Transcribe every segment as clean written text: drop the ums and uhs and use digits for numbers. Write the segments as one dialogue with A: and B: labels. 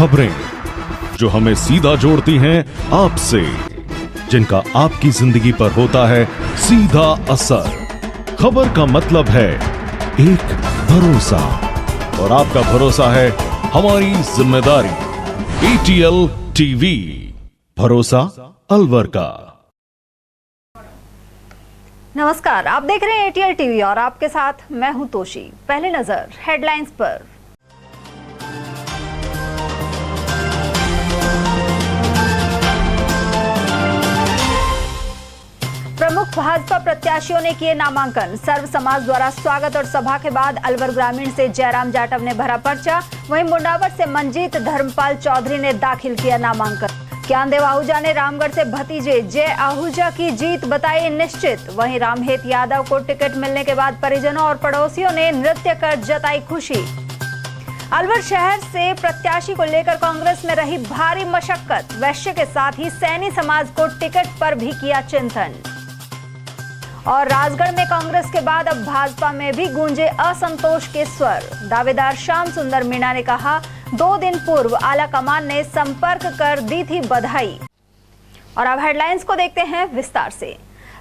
A: खबरें जो हमें सीधा जोड़ती हैं आपसे, जिनका आपकी जिंदगी पर होता है सीधा असर। खबर का मतलब है एक भरोसा, और आपका भरोसा है हमारी जिम्मेदारी। ATL टीवी, भरोसा अलवर का।
B: नमस्कार, आप देख रहे हैं ATL टीवी और आपके साथ मैं हूं तोशी। पहले नजर हेडलाइंस पर। प्रमुख भाजपा प्रत्याशियों ने किए नामांकन। सर्व समाज द्वारा स्वागत और सभा के बाद अलवर ग्रामीण से जयराम जाटव ने भरा पर्चा। वहीं मुंडावर से मंजीत धर्मपाल चौधरी ने दाखिल किया नामांकन। ज्ञानदेव आहूजा ने रामगढ़ से भतीजे जय आहूजा की जीत बताई निश्चित। वहीं रामहेत यादव को टिकट मिलने के बाद परिजनों और पड़ोसियों ने नृत्य कर जताई खुशी। अलवर शहर से प्रत्याशी को लेकर कांग्रेस में रही भारी मशक्कत। वैश्य के साथ ही सैनी समाज को टिकट पर भी किया चिंतन। और राजगढ़ में कांग्रेस के बाद अब भाजपा में भी गूंजे असंतोष के स्वर। दावेदार श्याम सुंदर मीणा ने कहा, 2 दिन पूर्व आला कमान ने संपर्क कर दी थी बधाई। और अब हेडलाइंस को देखते हैं विस्तार से।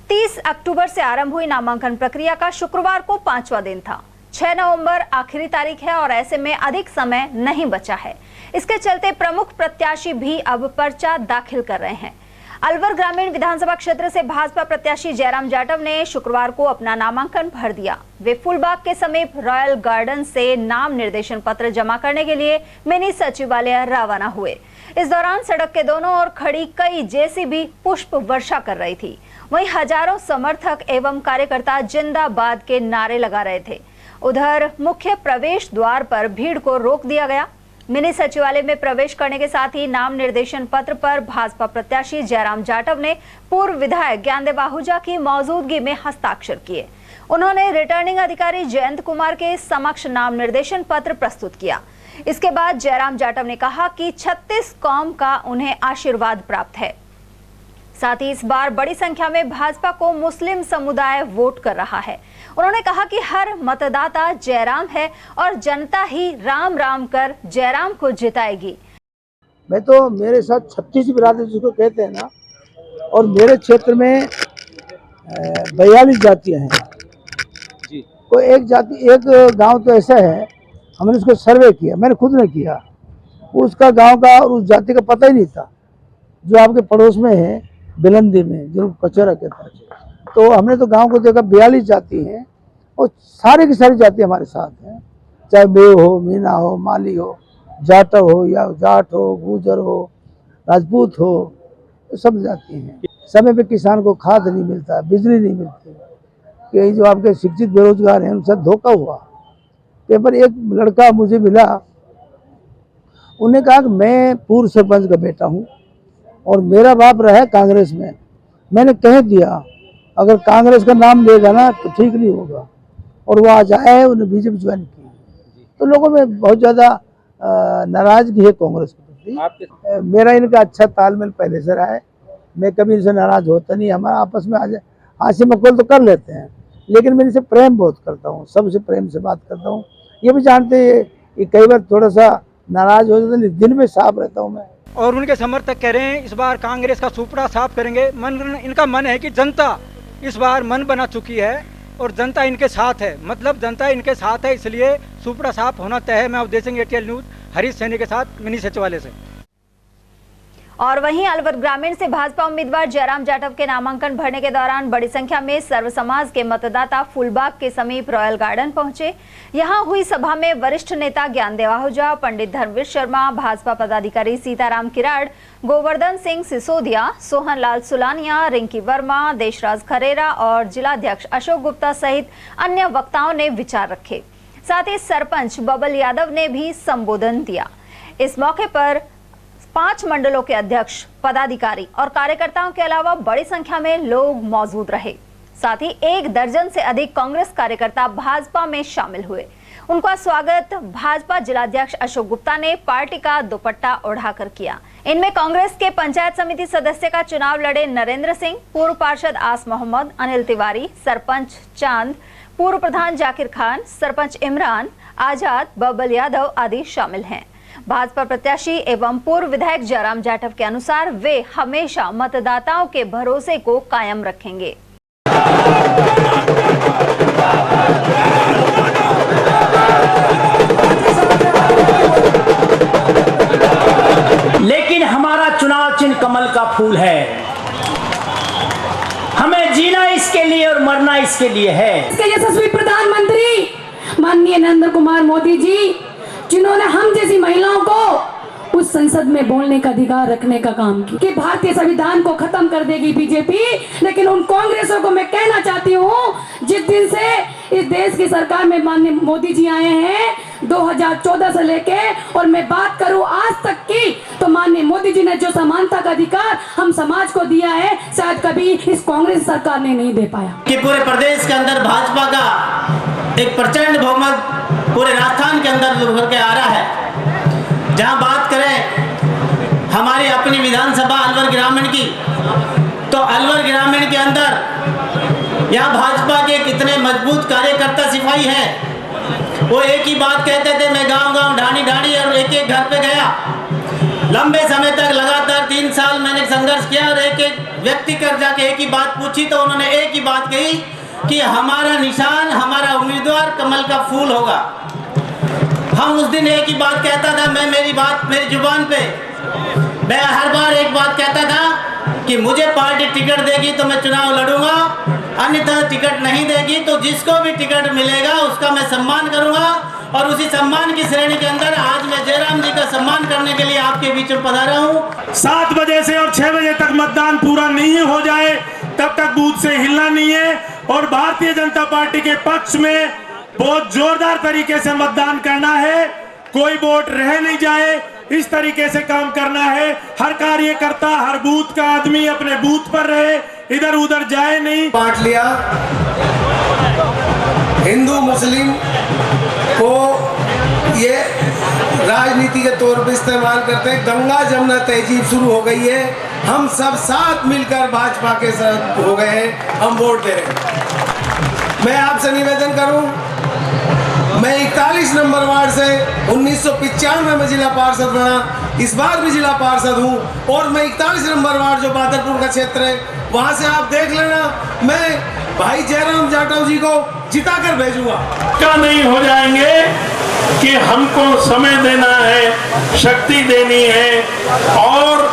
B: 30 अक्टूबर से आरंभ हुई नामांकन प्रक्रिया का शुक्रवार को 5वां दिन था। 6 नवंबर आखिरी तारीख है और ऐसे में अधिक समय नहीं बचा है। इसके चलते प्रमुख प्रत्याशी भी अब पर्चा दाखिल कर रहे हैं। अलवर ग्रामीण विधानसभा क्षेत्र से भाजपा प्रत्याशी जयराम जाटव ने शुक्रवार को अपना नामांकन भर दिया। वे फूलबाग के समीप रॉयल गार्डन से नाम निर्देशन पत्र जमा करने के लिए मिनी सचिवालय रवाना हुए। इस दौरान सड़क के दोनों ओर खड़ी कई JCB पुष्प वर्षा कर रही थी। वहीं हजारों समर्थक एवं कार्यकर्ता जिंदाबाद के नारे लगा रहे थे। उधर मुख्य प्रवेश द्वार पर भीड़ को रोक दिया गया। मिनी सचिवालय में प्रवेश करने के साथ ही नाम निर्देशन पत्र पर भाजपा प्रत्याशी जयराम जाटव ने पूर्व विधायक ज्ञानदेव आहूजा की मौजूदगी में हस्ताक्षर किए। उन्होंने रिटर्निंग अधिकारी जयंत कुमार के समक्ष नाम निर्देशन पत्र प्रस्तुत किया। इसके बाद जयराम जाटव ने कहा कि 36 कौम का उन्हें आशीर्वाद प्राप्त है। साथ ही इस बार बड़ी संख्या में भाजपा को मुस्लिम समुदाय वोट कर रहा है। उन्होंने कहा कि हर मतदाता जयराम है और जनता ही राम राम कर जयराम को जिताएगी।
C: मैं तो मेरे साथ 36 बिरादरी जिसको कहते हैं ना, और मेरे क्षेत्र में 42 जातियां हैं जी। तो एक गांव तो ऐसा है, हमने उसको सर्वे किया, मैंने खुद ने किया। उसका गांव का और उस जाति का पता ही नहीं था, जो आपके पड़ोस में है बिलंदी में, जो कचौरा कहता है। तो हमने तो गांव को देखा, 42 जाति हैं और सारी की सारी जाति हमारे साथ हैं। चाहे बेव हो, मीना हो, माली हो, जाटव हो या जाट हो, गुजर हो, राजपूत हो, सब जाति हैं। समय पे किसान को खाद नहीं मिलता, बिजली नहीं मिलती। कि जो आपके शिक्षित बेरोजगार हैं उनसे धोखा हुआ। पेपर एक लड़का मुझे मिला, उन्होंने कहा कि मैं पूर्व सरपंच का बेटा हूँ और मेरा बाप रहा है कांग्रेस में। मैंने कह दिया अगर कांग्रेस का नाम लेगा ना तो ठीक नहीं होगा, और वो आज आए, उन्हें बीजेपी ज्वाइन की। तो लोगों में बहुत ज़्यादा नाराजगी है कांग्रेस के प्रति। मेरा इनका अच्छा तालमेल पहले से रहा है, मैं कभी इनसे नाराज होता नहीं। हमारा आपस में आज हास्य मखौल तो कर लेते हैं, लेकिन मैं इनसे प्रेम बहुत करता हूँ, सबसे प्रेम से बात करता हूँ। ये भी जानते हैं कि कई बार थोड़ा सा नाराज हो जाता है, दिन में साफ रहता हूँ मैं।
D: और उनके समर्थक कह रहे हैं इस बार कांग्रेस का सुपड़ा साफ करेंगे। इनका मन है कि जनता इस बार मन बना चुकी है और जनता इनके साथ है, मतलब जनता इनके साथ है, इसलिए सुपड़ा साफ होना तय है। मैं अवधेश सिंह, ATL न्यूज, हरीश सैनी के साथ मिनी सचिवालय से।
B: और वहीं अलवर ग्रामीण से भाजपा उम्मीदवार जयराम जाटव के नामांकन भरने के दौरान बड़ी संख्या में सर्व समाज के मतदाता फूलबाग के समीप रॉयल गार्डन पहुंचे। यहां हुई सभा में वरिष्ठ नेता ज्ञानदेव आहूजा, पंडित धर्मवीर शर्मा, भाजपा पदाधिकारी सीताराम किराड़, गोवर्धन सिंह सिसोदिया, सोहन लाल सुलानिया, रिंकी वर्मा, देशराज खरेरा और जिलाध्यक्ष अशोक गुप्ता सहित अन्य वक्ताओं ने विचार रखे। साथ ही सरपंच बबल यादव ने भी संबोधन दिया। इस मौके पर 5 मंडलों के अध्यक्ष, पदाधिकारी और कार्यकर्ताओं के अलावा बड़ी संख्या में लोग मौजूद रहे। साथ ही 1 दर्जन से अधिक कांग्रेस कार्यकर्ता भाजपा में शामिल हुए। उनका स्वागत भाजपा जिलाध्यक्ष अशोक गुप्ता ने पार्टी का दुपट्टा ओढ़ाकर किया। इनमें कांग्रेस के पंचायत समिति सदस्य का चुनाव लड़े नरेंद्र सिंह, पूर्व पार्षद आस मोहम्मद, अनिल तिवारी, सरपंच चांद, पूर्व प्रधान जाकिर खान, सरपंच इमरान, आजाद, बबल यादव आदि शामिल हैं। भाजपा प्रत्याशी एवं पूर्व विधायक जयराम जाटव के अनुसार वे हमेशा मतदाताओं के भरोसे को कायम रखेंगे।
E: लेकिन हमारा चुनाव चिन्ह कमल का फूल है। हमें जीना इसके लिए और मरना इसके लिए है।
F: इसके यशस्वी प्रधानमंत्री माननीय नरेंद्र कुमार मोदी जी, जिन्होंने हम जैसी महिलाओं को उस संसद में बोलने का अधिकार रखने का काम किया कि भारतीय संविधान को खत्म कर देगी बीजेपी। लेकिन उन कांग्रेसों को मैं कहना चाहती हूँ, जिस दिन से इस देश की सरकार में माननीय मोदी जी आए हैं 2014 से लेके, और मैं बात करूं आज तक की, तो माननीय मोदी जी ने जो समानता का अधिकार हम समाज को दिया है, शायद कभी इस कांग्रेस सरकार ने नहीं दे पाया।
E: कि पूरे प्रदेश के अंदर भाजपा का एक प्रचंड बहुमत पूरे राजस्थान के अंदर उभर के आ रहा है। जहां बात करें हमारी अपनी विधानसभा अलवर ग्रामीण की, तो अलवर ग्रामीण के अंदर यहाँ भाजपा के कितने मजबूत कार्यकर्ता सिपाही हैं। वो एक ही बात कहते थे, मैं गांव गांव ढाणी ढाणी और एक एक घर पे गया। लंबे समय तक लगातार 3 साल मैंने संघर्ष किया और एक एक व्यक्ति कर जाके एक ही बात पूछी, तो उन्होंने एक ही बात कही कि हमारा निशान, हमारा उम्मीदवार कमल का फूल होगा। हम उस दिन एक ही बात कहता था, मैं मेरी बात मेरी जुबान पे, मैं हर बार एक बात कहता था कि मुझे पार्टी टिकट देगी तो मैं चुनाव लड़ूंगा, अन्यथा टिकट नहीं देगी तो जिसको भी टिकट मिलेगा उसका मैं सम्मान करूंगा। और उसी सम्मान की श्रेणी के अंदर आज मैं जयराम जी का सम्मान करने के लिए आपके बीच में पधारा हूं।
G: 7 बजे से और 6 बजे तक मतदान पूरा नहीं हो जाए तब तक बूथ से हिलना नहीं है और भारतीय जनता पार्टी के पक्ष में बहुत जोरदार तरीके से मतदान करना है। कोई वोट रह नहीं जाए, इस तरीके से काम करना है। हर कार्यकर्ता, हर बूथ का आदमी अपने बूथ पर रहे, इधर उधर जाए नहीं।
H: बांट लिया, हिंदू मुस्लिम को ये राजनीति के तौर पे इस्तेमाल करते हैं। गंगा जमुना तहजीब शुरू हो गई है। हम सब साथ मिलकर भाजपा के साथ हो गए हैं, हम वोट दे रहे हैं। मैं आपसे निवेदन करूं, मैं 41 नंबर वार्ड से 1995 में जिला पार्षद बना, इस बार भी जिला पार्षद हूं और मैं 41 नंबर वार्ड जो बादलपुर का क्षेत्र है वहां से आप देख लेना, मैं भाई जयराम जाटव जी को जिता कर भेजूंगा।
G: क्या नहीं हो जाएंगे कि हमको समय देना है, शक्ति देनी है और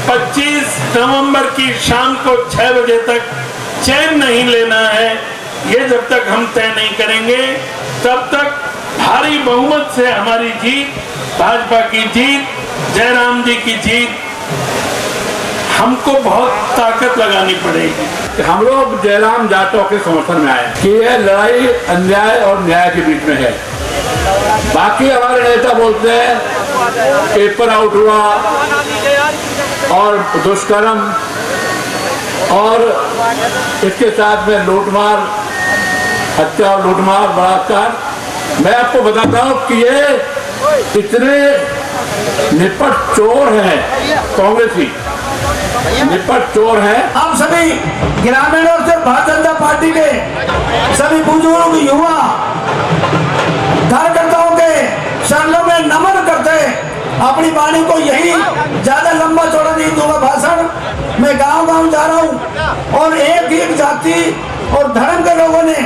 G: 25 नवंबर की शाम को 6 बजे तक चैन नहीं लेना है। ये जब तक हम तय नहीं करेंगे तब तक भारी बहुमत से हमारी जीत, भाजपा की जीत, जयराम जी की जीत, हमको बहुत ताकत लगानी पड़ेगी।
I: हम लोग जयराम जाटव के समर्थन में आए कि यह लड़ाई अन्याय और न्याय के बीच में है। बाकी हमारे नेता बोलते हैं पेपर आउट हुआ और दुष्कर्म और इसके साथ में लूटमार, हत्या और लूटमार, बलात्कार। मैं आपको बताता हूँ कि ये इतने निपट चोर हैं, कांग्रेसी निपट चोर हैं।
C: हम सभी ग्रामीणों से भारतीय जनता पार्टी के सभी बुजुर्ग, युवा कार्यकर्ताओं के शरणों में नमन करते अपनी वाणी को यही ज्यादा लंबा चौड़ा नहीं दूंगा भाषण। मैं गांव गांव जा रहा हूं और एक जाति और धर्म के लोगों ने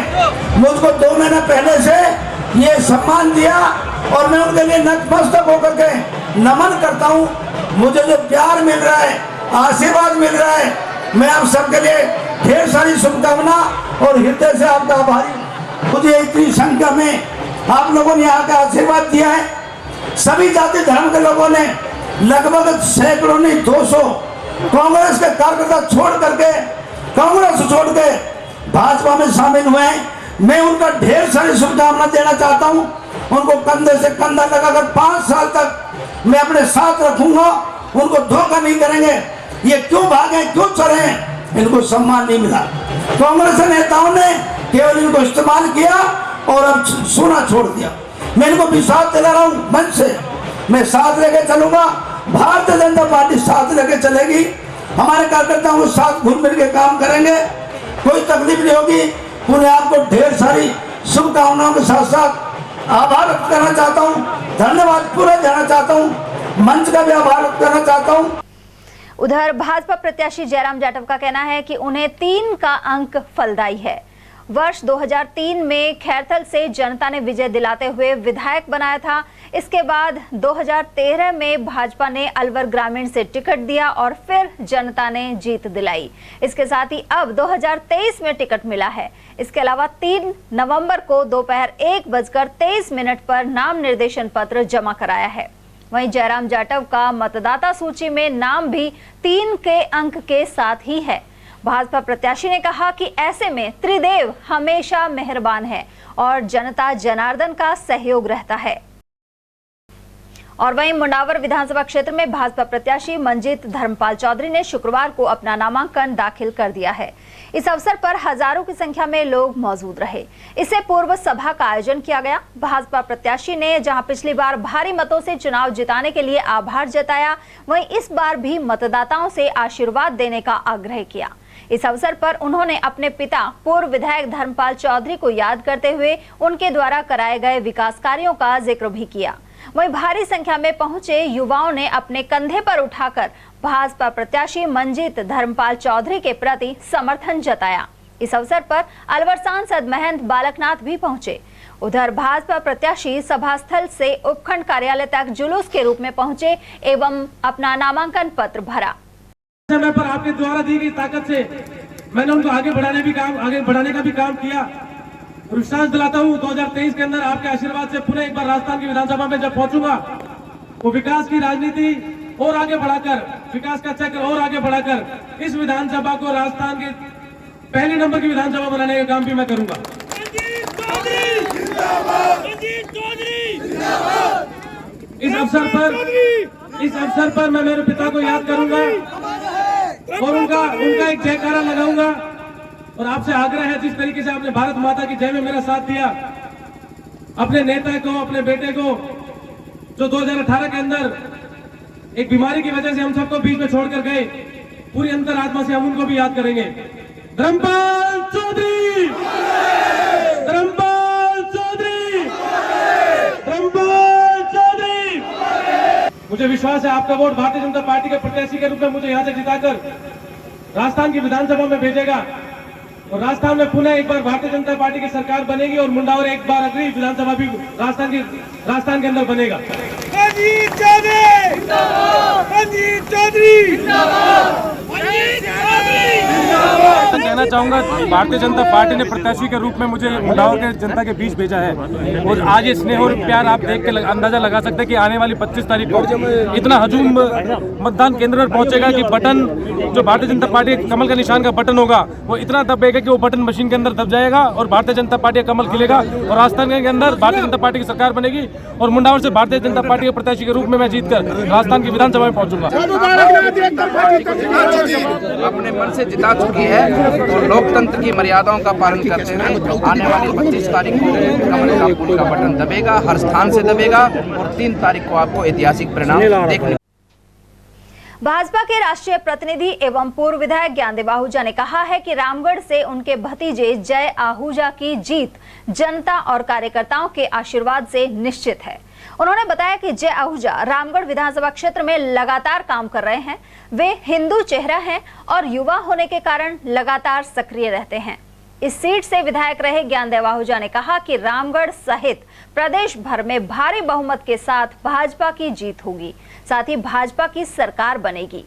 C: मुझको 2 महीने पहले से ये सम्मान दिया और मैं उनके लिए नतमस्तक होकर के नमन करता हूं। मुझे जो प्यार मिल रहा है, आशीर्वाद मिल रहा है, मैं आप सबके लिए ढेर सारी शुभकामना और हृदय से आपका आभारी। मुझे इतनी संख्या में आप लोगों ने यहाँ का आशीर्वाद दिया है। सभी जाति धर्म के लोगों ने लगभग सैकड़ों नहीं 200 कांग्रेस के कार्यकर्ता छोड़ करके, कांग्रेस छोड़ के भाजपा में शामिल हुए हैं। मैं उनका ढेर सारी शुभकामना देना चाहता हूं। उनको कंधे से कंधा लगाकर 5 साल तक मैं अपने साथ रखूंगा, उनको धोखा नहीं करेंगे। ये क्यों भागे, क्यों चढ़े, इनको सम्मान नहीं मिला। कांग्रेस नेताओं ने केवल इनको इस्तेमाल किया और अब सुना छोड़ दिया। मैं इनको विश्वास दिला रहा हूँ मन से, मैं साथ लेके चलूंगा, भारतीय जनता पार्टी साथ लेके चलेगी। हमारे कार्यकर्ताओं को साथ घुल मिल के काम करेंगे, कोई तकलीफ नहीं होगी। उन्हें आपको ढेर सारी शुभकामनाओं के साथ साथ आभार व्यक्त करना चाहता हूँ। धन्यवाद पूरा देना चाहता हूँ, मंच का भी आभार करना चाहता हूँ।
B: उधर भाजपा प्रत्याशी जयराम जाटव का कहना है कि उन्हें 3 का अंक फलदायी है। वर्ष 2003 में खैरथल से जनता ने विजय दिलाते हुए विधायक बनाया था। इसके बाद 2013 में भाजपा ने अलवर ग्रामीण से टिकट दिया और फिर जनता ने जीत दिलाई। इसके साथ ही अब 2023 में टिकट मिला है। इसके अलावा 3 नवंबर को दोपहर 1:23 पर नाम निर्देशन पत्र जमा कराया है। वहीं जयराम जाटव का मतदाता सूची में नाम भी 3 के अंक के साथ ही है। भाजपा प्रत्याशी ने कहा कि ऐसे में त्रिदेव हमेशा मेहरबान है और जनता जनार्दन का सहयोग रहता है। और वहीं मुंडावर विधानसभा क्षेत्र में भाजपा प्रत्याशी मंजीत धर्मपाल चौधरी ने शुक्रवार को अपना नामांकन दाखिल कर दिया है। इस अवसर पर हजारों की संख्या में लोग मौजूद रहे। इससे पूर्व सभा का आयोजन किया गया। भाजपा प्रत्याशी ने जहां पिछली बार भारी मतों से चुनाव जिताने के लिए आभार जताया, वहीं इस बार भी मतदाताओं से आशीर्वाद देने का आग्रह किया। इस अवसर पर उन्होंने अपने पिता पूर्व विधायक धर्मपाल चौधरी को याद करते हुए उनके द्वारा कराए गए विकास कार्यों का जिक्र भी किया। वहीं भारी संख्या में पहुंचे युवाओं ने अपने कंधे पर उठाकर भाजपा प्रत्याशी मंजीत धर्मपाल चौधरी के प्रति समर्थन जताया। इस अवसर पर अलवर सांसद महंत बालकनाथ भी पहुंचे। उधर भाजपा प्रत्याशी सभा स्थल से उपखंड कार्यालय तक जुलूस के रूप में पहुंचे एवं अपना नामांकन पत्र भरा।
J: समय पर आपके द्वारा दी गई ताकत से मैंने उनको आगे बढ़ाने का भी काम किया। विश्वास दिलाता हूँ 2023 के अंदर आपके आशीर्वाद से पुनः एक बार राजस्थान की विधानसभा में जब पहुंचूंगा वो विकास की राजनीति और आगे बढ़ाकर, विकास का चक्र और आगे बढ़ाकर इस विधानसभा को राजस्थान के पहले नंबर की विधानसभा बनाने का काम भी मैं करूंगा। इस अवसर पर मैं मेरे पिता को याद करूंगा और उनका एक जयकारा लगाऊंगा। और आपसे आग्रह है, जिस तरीके से आपने भारत माता की जय में मेरा साथ दिया, अपने नेता को, अपने बेटे को जो 2018 के अंदर एक बीमारी की वजह से हम सबको बीच में छोड़कर गए, पूरी अंतरात्मा से हम उनको भी याद करेंगे। धर्मपाल चौधरी, धर्मपाल चौधरी, धर्मपाल चौधरी। मुझे विश्वास है आपका वोट भारतीय जनता पार्टी के प्रत्याशी के रूप में मुझे यहाँ से जिताकर राजस्थान की विधानसभा में भेजेगा और राजस्थान में पुनः एक बार भारतीय जनता पार्टी की सरकार बनेगी और मुंडावर एक बार अगली विधानसभा भी राजस्थान के अंदर बनेगा। कहना चाहूंगा, भारतीय जनता पार्टी ने प्रत्याशी के रूप में मुझे मुंडावर के जनता के बीच भेजा है और आज ये स्नेह और प्यार आप देख के अंदाजा लगा सकते हैं कि आने वाली 25 तारीख को इतना हजूम मतदान केंद्र पर पहुंचेगा कि बटन जो भारतीय जनता पार्टी कमल का निशान का बटन होगा वो इतना दबेगा कि वो बटन मशीन के अंदर दब जाएगा और भारतीय जनता पार्टी का कमल खिलेगा और राजस्थान के अंदर भारतीय जनता पार्टी की सरकार बनेगी और मुंडावर से भारतीय जनता पार्टी के प्रत्याशी के रूप में मैं जीतकर राजस्थान की विधानसभा में पहुंचूंगा।
K: अपने मन से जिता चुकी है और लोकतंत्र की मर्यादाओं का पालन करते हुए आने वाली 25 तारीख को कमल का फूल का बटन दबेगा, हर स्थान से दबेगा और 3 तारीख को आपको ऐतिहासिक परिणाम देखने।
B: भाजपा के राष्ट्रीय प्रतिनिधि एवं पूर्व विधायक ज्ञानदेव आहूजा ने कहा है कि रामगढ़ से उनके भतीजे जय आहूजा की जीत जनता और कार्यकर्ताओं के आशीर्वाद से निश्चित है। उन्होंने बताया कि जय आहूजा रामगढ़ विधानसभा क्षेत्र में लगातार काम कर रहे हैं। वे हिंदू चेहरा हैं और युवा होने के कारण लगातार सक्रिय रहते हैं। इस सीट से विधायक रहे ज्ञानदेव आहूजा ने कहा कि रामगढ़ सहित प्रदेश भर में भारी बहुमत के साथ भाजपा की जीत होगी, साथ ही भाजपा की सरकार बनेगी।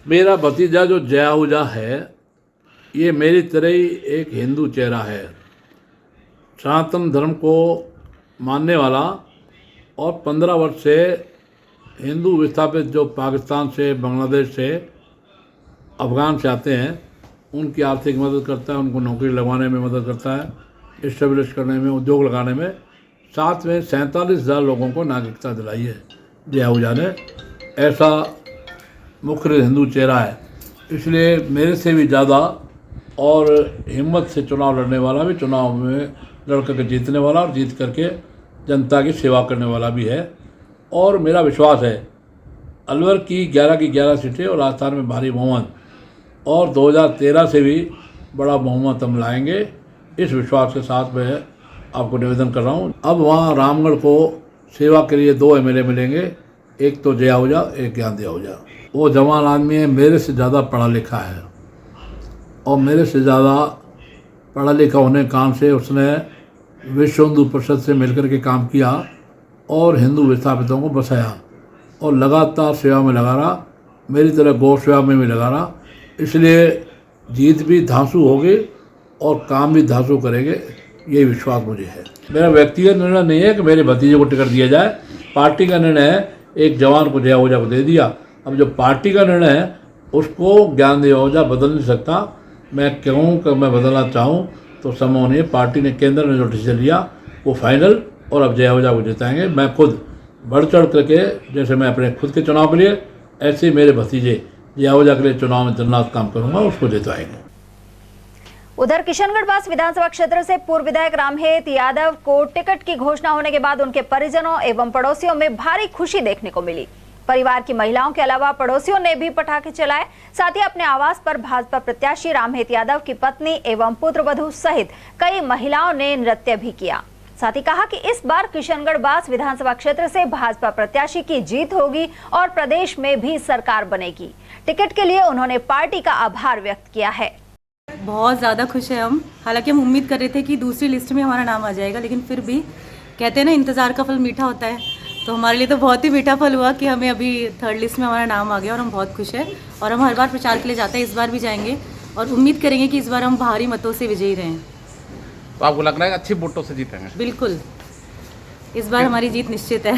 I: मेरा भतीजा जो जय आहूजा है ये मेरी तरह ही एक हिंदू चेहरा है, सनातन धर्म को मानने वाला और 15 वर्ष से हिंदू विस्थापित जो पाकिस्तान से, बांग्लादेश से, अफ़गान से आते हैं उनकी आर्थिक मदद करता है, उनको नौकरी लगवाने में मदद करता है, इस्टेब्लिश करने में, उद्योग लगाने में। साथ में 47,000 लोगों को नागरिकता दिलाई है जय आहूजा ने। ऐसा मुख्य हिंदू चेहरा है, इसलिए मेरे से भी ज़्यादा और हिम्मत से चुनाव लड़ने वाला भी, चुनाव में लड़ करके जीतने वाला और जीत करके जनता की सेवा करने वाला भी है। और मेरा विश्वास है अलवर की 11 की 11 सीटें और राजस्थान में भारी बहुमत और 2013 से भी बड़ा बहुमत हम लाएंगे। इस विश्वास के साथ मैं आपको निवेदन कर रहा हूँ। अब वहाँ रामगढ़ को सेवा के लिए 2 एमएलए मिलेंगे, एक तो जया ओझा, एक ज्ञानदेव ओझा। वो जवान आदमी है, मेरे से ज़्यादा पढ़ा लिखा है और मेरे से ज़्यादा पढ़ा लिखा होने के कारण से उसने विश्व हिंदू परिषद से मिलकर के काम किया और हिंदू विस्थापितों को बसाया और लगातार सेवा में लगा रहा, मेरी तरह गौ सेवा में भी लगा रहा। इसलिए जीत भी धांसू होगी और काम भी धांसू करेंगे, ये विश्वास मुझे है। मेरा व्यक्तिगत निर्णय नहीं है कि मेरे भतीजे को टिकट दिया जाए, पार्टी का निर्णय है। एक जवान को जया ओझा को दे दिया, अब जो पार्टी का निर्णय है उसको ज्ञानदेव ओझा बदल नहीं सकता। मैं कहूँ कि मैं बदलना चाहूँ तो संभव नहीं है। पार्टी ने केंद्र में जो डिसीजन लिया वो फाइनल, और अब जया ओझा को जिताएंगे। मैं खुद बढ़ चढ़ करके, जैसे मैं अपने खुद के चुनाव के लिए, ऐसे ही मेरे भतीजे जया ओझा के लिए चुनाव में दिन रात काम करूँगा, उसको जितवाएंगे।
B: उधर किशनगढ़ बास विधानसभा क्षेत्र से पूर्व विधायक रामहेत यादव को टिकट की घोषणा होने के बाद उनके परिजनों एवं पड़ोसियों में भारी खुशी देखने को मिली। परिवार की महिलाओं के अलावा पड़ोसियों ने भी पटाखे चलाए। साथ ही अपने आवास पर भाजपा प्रत्याशी रामहेत यादव की पत्नी एवं पुत्रवधू सहित कई महिलाओं ने नृत्य भी किया। साथ ही कहा कि इस बार किशनगढ़ बास विधानसभा क्षेत्र से भाजपा प्रत्याशी की जीत होगी और प्रदेश में भी सरकार बनेगी। टिकट के लिए उन्होंने पार्टी का आभार व्यक्त किया है।
L: बहुत ज़्यादा खुश है हम। हालांकि हम उम्मीद कर रहे थे कि दूसरी लिस्ट में हमारा नाम आ जाएगा, लेकिन फिर भी कहते हैं ना, इंतज़ार का फल मीठा होता है, तो हमारे लिए तो बहुत ही मीठा फल हुआ कि हमें अभी 3rd लिस्ट में हमारा नाम आ गया और हम बहुत खुश हैं। और हम हर बार प्रचार के लिए जाते हैं, इस बार भी जाएंगे और उम्मीद करेंगे कि इस बार हम भारी मतों से विजयी रहें।
K: तो आपको लग रहा है अच्छी वोटों से जीतेंगे? बिल्कुल,
L: इस बार हमारी जीत निश्चित है।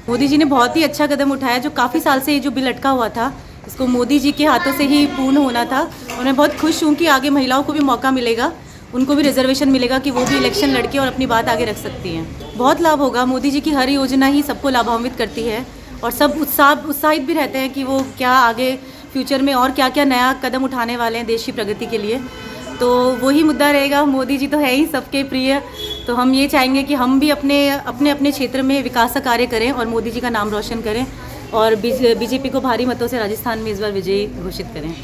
L: मोदी जी ने बहुत ही अच्छा कदम उठाया। जो काफ़ी साल से ये जो बिल अटका हुआ था, इसको मोदी जी के हाथों से ही पूर्ण होना था और मैं बहुत खुश हूँ कि आगे महिलाओं को भी मौका मिलेगा, उनको भी रिजर्वेशन मिलेगा कि वो भी इलेक्शन लड़के और अपनी बात आगे रख सकती हैं। बहुत लाभ होगा। मोदी जी की हर योजना ही सबको लाभान्वित करती है और सब उत्साहित भी रहते हैं कि वो क्या आगे फ्यूचर में और क्या क्या नया कदम उठाने वाले हैं देश की प्रगति के लिए। तो वही मुद्दा रहेगा। मोदी जी तो है ही सबके प्रिय, तो हम ये चाहेंगे कि हम भी अपने क्षेत्र में विकास का कार्य करें और मोदी जी का नाम रोशन करें और बीजेपी को भारी मतों से राजस्थान में इस बार विजयी घोषित करें।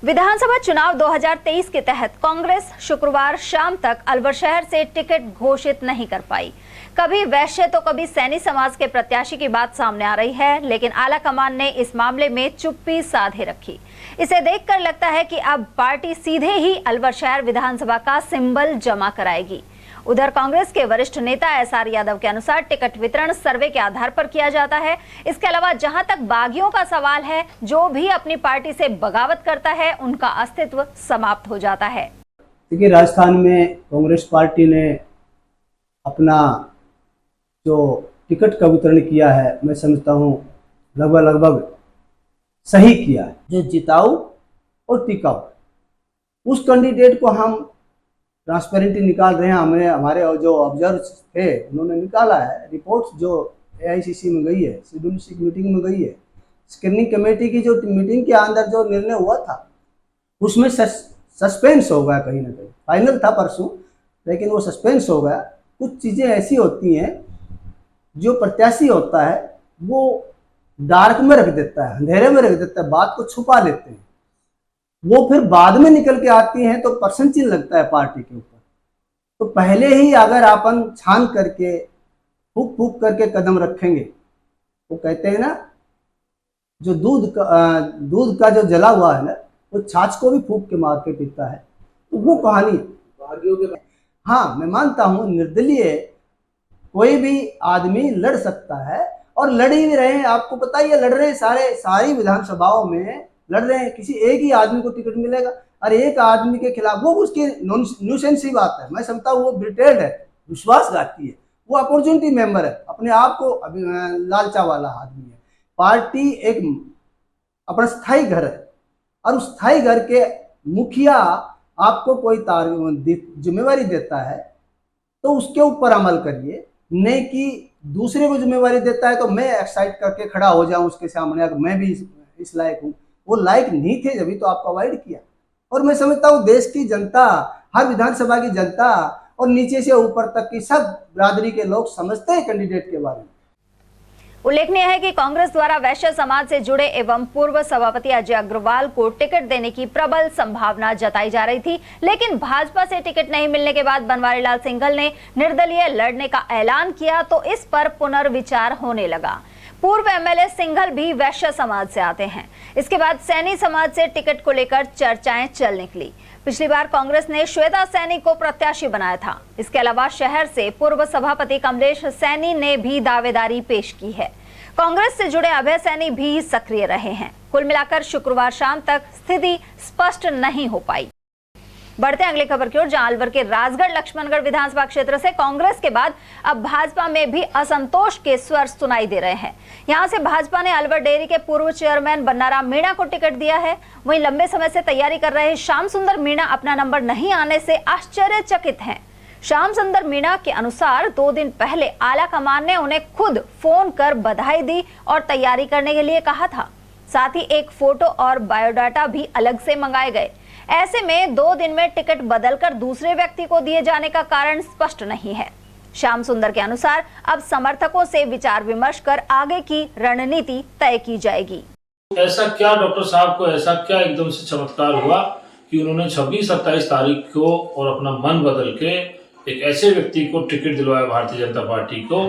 B: विधानसभा चुनाव 2023 के तहत कांग्रेस शुक्रवार शाम तक अलवर शहर से टिकट घोषित नहीं कर पाई। कभी वैश्य तो कभी सैनी समाज के प्रत्याशी की बात सामने आ रही है, लेकिन आला कमान ने इस मामले में चुप्पी साधे रखी। इसे देखकर लगता है कि अब पार्टी सीधे ही अलवर शहर विधानसभा का सिंबल जमा कराएगी। उधर कांग्रेस के वरिष्ठ नेता SR यादव के अनुसार टिकट वितरण सर्वे के आधार पर किया जाता है। इसके अलावा जहां तक बागियों का सवाल है, जो भी अपनी पार्टी से बगावत करता है उनका अस्तित्व समाप्त हो जाता है।
C: देखिए, राजस्थान में कांग्रेस पार्टी ने अपना जो टिकट का वितरण किया है, मैं समझता हूँ लगभग सही किया है। जो जिताऊ और टिकाऊ, उस कैंडिडेट को हम ट्रांसपेरेंटली निकाल रहे हैं। हमारे जो ऑब्जर्वर्स थे उन्होंने निकाला है रिपोर्ट्स, जो AICC में गई है, शेड्यूल सी मीटिंग में गई है। स्क्रीनिंग कमेटी की जो मीटिंग के अंदर जो निर्णय हुआ था उसमें सस्पेंस हो गया, कहीं ना कहीं फाइनल था परसों, लेकिन वो सस्पेंस हो गया। कुछ चीज़ें ऐसी होती हैं जो प्रत्याशी होता है वो डार्क में रख देता है, अंधेरे में रख देता है, बात को छुपा लेते हैं, वो फिर बाद में निकल के आती हैं तो पर्सन चिन्ह लगता है पार्टी के ऊपर। तो पहले ही अगर अपन छान करके फूक करके कदम रखेंगे, वो कहते हैं ना, जो दूध का जो जला हुआ है ना, वो छाछ को भी फूक के मार के पीता है। तो वो कहानी हाँ, मैं मानता हूँ निर्दलीय कोई भी आदमी लड़ सकता है और लड़ ही रहे हैं। आपको पता ही है, लड़ रहे सारी विधानसभाओं में लड़ रहे हैं। किसी एक ही आदमी को टिकट मिलेगा और एक आदमी के खिलाफ, वो उसकी न्यूसेंस ही बात है। मैं समझता हूँ वो ब्रिटेड है, विश्वासघाती है, वो अपॉर्चुनिटी मेंबर है, अपने आप को लालचा वाला आदमी है। पार्टी एक अपना स्थायी घर है और उस स्थायी घर के मुखिया आपको कोई जिम्मेवारी देता है तो उसके ऊपर अमल करिए, नहीं कि दूसरे को जिम्मेवारी देता है तो मैं एक्साइट करके खड़ा हो जाऊं उसके सामने, अगर मैं भी इस लायक हूँ। वो लायक नहीं थे, जब तो आपको अवॉइड किया। और मैं समझता हूँ देश की जनता, हर विधानसभा की जनता और नीचे से ऊपर तक की सब बिरादरी के लोग समझते हैं कैंडिडेट के बारे में।
B: उल्लेखनीय है कि कांग्रेस द्वारा वैश्य समाज से जुड़े एवं पूर्व सभापति अजय अग्रवाल को टिकट देने की प्रबल संभावना जताई जा रही थी, लेकिन भाजपा से टिकट नहीं मिलने के बाद बनवारी लाल सिंघल ने निर्दलीय लड़ने का ऐलान किया तो इस पर पुनर्विचार होने लगा। पूर्व एमएलए सिंघल भी वैश्य समाज से आते हैं। इसके बाद सैनी समाज से टिकट को लेकर चर्चाएं चल निकली। पिछली बार कांग्रेस ने श्वेता सैनी को प्रत्याशी बनाया था। इसके अलावा शहर से पूर्व सभापति कमलेश सैनी ने भी दावेदारी पेश की है। कांग्रेस से जुड़े अभय सैनी भी सक्रिय रहे हैं। कुल मिलाकर शुक्रवार शाम तक स्थिति स्पष्ट नहीं हो पाई। बढ़ते हैं अगली खबर की ओर, जहां अलवर के राजगढ़ लक्ष्मणगढ़ विधानसभा क्षेत्र से कांग्रेस के बाद अब भाजपा में भी असंतोष के स्वर सुनाई दे रहे हैं। यहां से भाजपा ने अलवर डेयरी के पूर्व चेयरमैन बन्नाराम मीणा को टिकट दिया है। वहीं लंबे समय से तैयारी कर रहे श्याम सुंदर मीणा अपना नंबर नहीं आने से आश्चर्यचकित हैं। श्याम सुंदर मीणा के अनुसार 2 दिन पहले आला कमान ने उन्हें खुद फोन कर बधाई दी और तैयारी करने के लिए कहा था। साथ ही एक फोटो और बायोडाटा भी अलग से मंगाए गए। ऐसे में 2 दिन में टिकट बदलकर दूसरे व्यक्ति को दिए जाने का कारण स्पष्ट नहीं है। श्याम सुंदर के अनुसार अब समर्थकों से विचार विमर्श कर आगे की रणनीति तय की जाएगी।
M: ऐसा क्या डॉक्टर साहब को ऐसा क्या एकदम से चमत्कार हुआ कि उन्होंने 26-27 तारीख को और अपना मन बदल के एक ऐसे व्यक्ति को टिकट दिलवाया भारतीय जनता पार्टी को,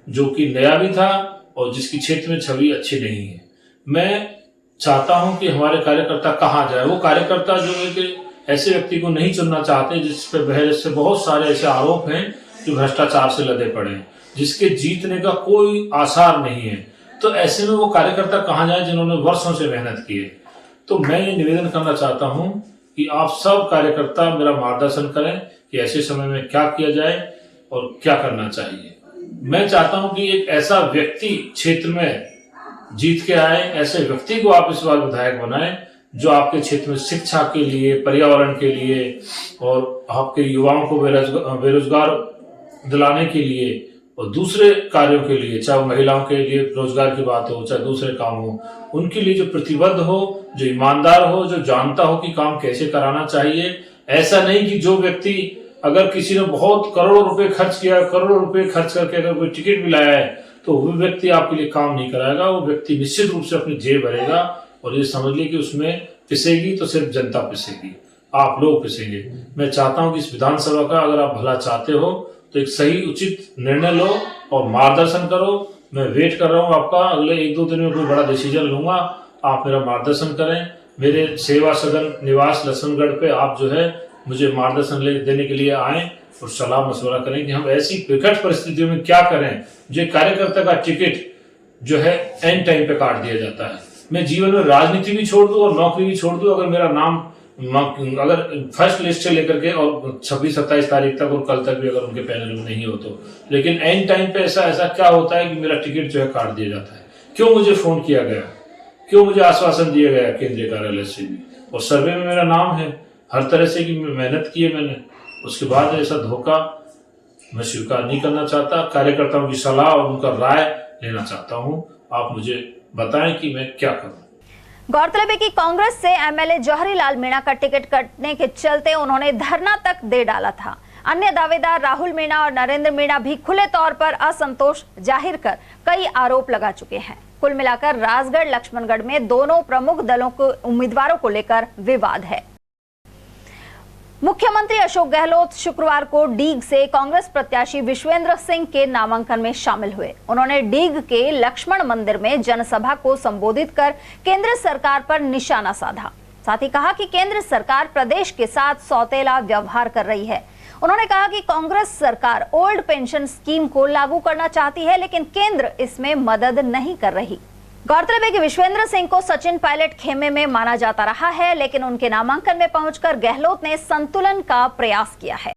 M: जो कि नया भी था और जिसकी क्षेत्र में छवि अच्छी नहीं है। मैं चाहता हूं कि हमारे कार्यकर्ता कहाँ जाए। वो कार्यकर्ता जो है कि ऐसे व्यक्ति को नहीं चुनना चाहते जिस पे बहुत सारे ऐसे आरोप हैं जो भ्रष्टाचार से लदे पड़े हैं, जिसके जीतने का कोई आसार नहीं है। तो ऐसे में वो कार्यकर्ता कहाँ जाए जिन्होंने वर्षों से मेहनत की है। तो मैं ये निवेदन करना चाहता हूं कि आप सब कार्यकर्ता मेरा मार्गदर्शन करें कि ऐसे समय में क्या किया जाए और क्या करना चाहिए। मैं चाहता हूं कि एक ऐसा व्यक्ति क्षेत्र में जीत के आए, ऐसे व्यक्ति को आप इस बार विधायक बनाएं जो आपके क्षेत्र में शिक्षा के लिए, पर्यावरण के लिए और आपके युवाओं को बेरोजगार दिलाने के लिए और दूसरे कार्यों के लिए, चाहे महिलाओं के लिए रोजगार की बात हो, चाहे दूसरे काम हो, उनके लिए जो प्रतिबद्ध हो, जो ईमानदार हो, जो जानता हो कि काम कैसे कराना चाहिए। ऐसा नहीं कि जो व्यक्ति अगर किसी ने बहुत करोड़ों रुपए खर्च किया, करोड़ों रुपए खर्च करके अगर कोई टिकट भी लाया है तो वो व्यक्ति आपके लिए काम नहीं कराएगा। वो व्यक्ति निश्चित रूप से अपनी जेब भरेगा और ये समझ लीजिए कि उसमें पिसेगी तो सिर्फ जनता पिसेगी, आप लोग पिसेंगे। मैं चाहता हूं कि इस विधानसभा का अगर आप भला चाहते हो तो एक सही उचित निर्णय लो और मार्गदर्शन करो। मैं वेट कर रहा हूं आपका, अगले 1-2 दिन में कोई बड़ा डिसीजन लूंगा, आप मेरा मार्गदर्शन करें। मेरे सेवा सदन निवास लक्ष्मणगढ़ पे आप जो है मुझे मार्गदर्शन देने के लिए आए और सलाह मशवरा करें कि हम ऐसी विकट परिस्थितियों में क्या करें। जो कार्यकर्ता का टिकट जो है एंड टाइम पे काट दिया जाता है। मैं जीवन में राजनीति भी छोड़ दूं और नौकरी भी छोड़ दूं अगर मेरा नाम अगर फर्स्ट लिस्ट से लेकर के और 26-27 तारीख तक और कल तक भी अगर उनके पैनल में नहीं हो तो। लेकिन एंड टाइम पे ऐसा क्या होता है कि मेरा टिकट जो है काट दिया जाता है। क्यों मुझे फोन किया गया, क्यों मुझे आश्वासन दिया गया केंद्रीय कार्यालय से भी, और सर्वे में मेरा नाम है हर तरह से कि मेहनत की है मैंने, उसके बाद ऐसा धोखा मैं स्वीकार नहीं करना चाहता। कार्यकर्ताओं की सलाह और उनका राय लेना चाहता हूं। आप मुझे बताएं कि मैं क्या करूं।
B: गौरतलब है कि कांग्रेस से एमएलए जौहरी लाल मीणा का टिकट कटने के चलते उन्होंने धरना तक दे डाला था। अन्य दावेदार राहुल मीणा और नरेंद्र मीणा भी खुले तौर पर असंतोष जाहिर कर कई आरोप लगा चुके हैं। कुल मिलाकर राजगढ़ लक्ष्मणगढ़ में दोनों प्रमुख दलों के उम्मीदवारों को लेकर विवाद है। मुख्यमंत्री अशोक गहलोत शुक्रवार को डीग से कांग्रेस प्रत्याशी विश्वेंद्र सिंह के नामांकन में शामिल हुए। उन्होंने डीग के लक्ष्मण मंदिर में जनसभा को संबोधित कर केंद्र सरकार पर निशाना साधा। साथ ही कहा कि केंद्र सरकार प्रदेश के साथ सौतेला व्यवहार कर रही है। उन्होंने कहा कि कांग्रेस सरकार ओल्ड पेंशन स्कीम को लागू करना चाहती है, लेकिन केंद्र इसमें मदद नहीं कर रही। गौरतलब है कि विश्वेंद्र सिंह को सचिन पायलट खेमे में माना जाता रहा है, लेकिन उनके नामांकन में पहुंचकर गहलोत ने संतुलन का प्रयास किया है।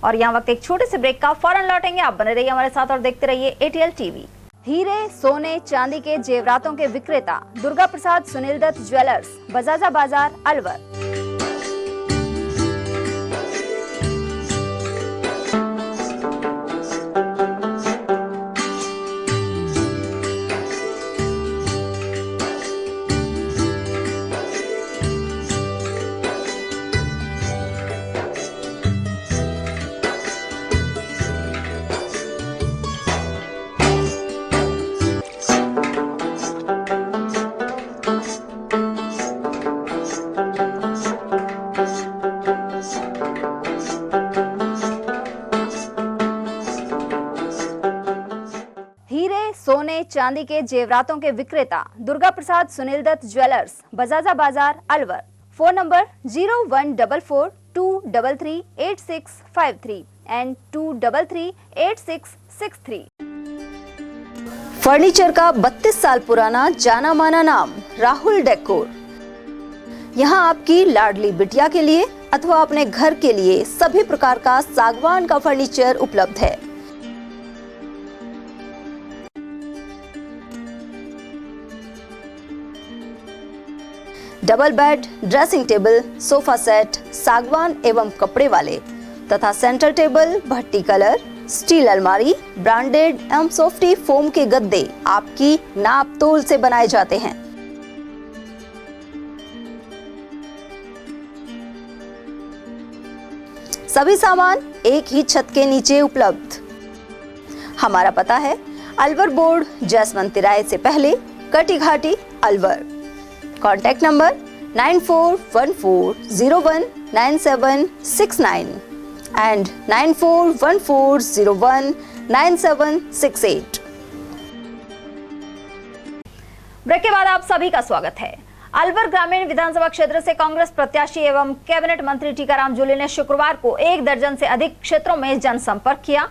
B: और यहाँ वक्त एक छोटे से ब्रेक का, फौरन लौटेंगे। आप बने रहिए हमारे साथ और देखते रहिए ATL टीवी। हीरे, सोने, चांदी के जेवरातों के विक्रेता दुर्गा प्रसाद सुनील दत्त ज्वेलर्स, बजाजा बाजार, अलवर। चांदी के जेवरातों के विक्रेता दुर्गा प्रसाद सुनील दत्त ज्वेलर्स, बजाजा बाजार, Alwar. Phone number 0144233863 and 2338663। Furniture का 32 साल पुराना जाना माना नाम राहुल डेकोर। यहाँ आपकी लाडली बिटिया के लिए अथवा अपने घर के लिए सभी प्रकार का सागवान का फर्नीचर उपलब्ध है। Double bed, dressing table, sofa set सागवान एवं कपड़े वाले तथा सेंटर टेबल, भट्टी कलर, स्टील अलमारी, ब्रांडेड एवं सॉफ्टी फोम के गद्दे आपकी नाप तोल से बनाए जाते हैं। सभी सामान एक ही छत के नीचे उपलब्ध। हमारा पता है अलवर बोर्ड, जैसवंत तिराहे से पहले, Kati Ghati, Alwar. Contact number 9414019769 and 9414019768। Break के बाद आप सभी का स्वागत है। अलवर ग्रामीण विधानसभा क्षेत्र से कांग्रेस प्रत्याशी एवं कैबिनेट मंत्री टीकाराम जूली ने शुक्रवार को 1 दर्जन से अधिक क्षेत्रों में जनसंपर्क किया।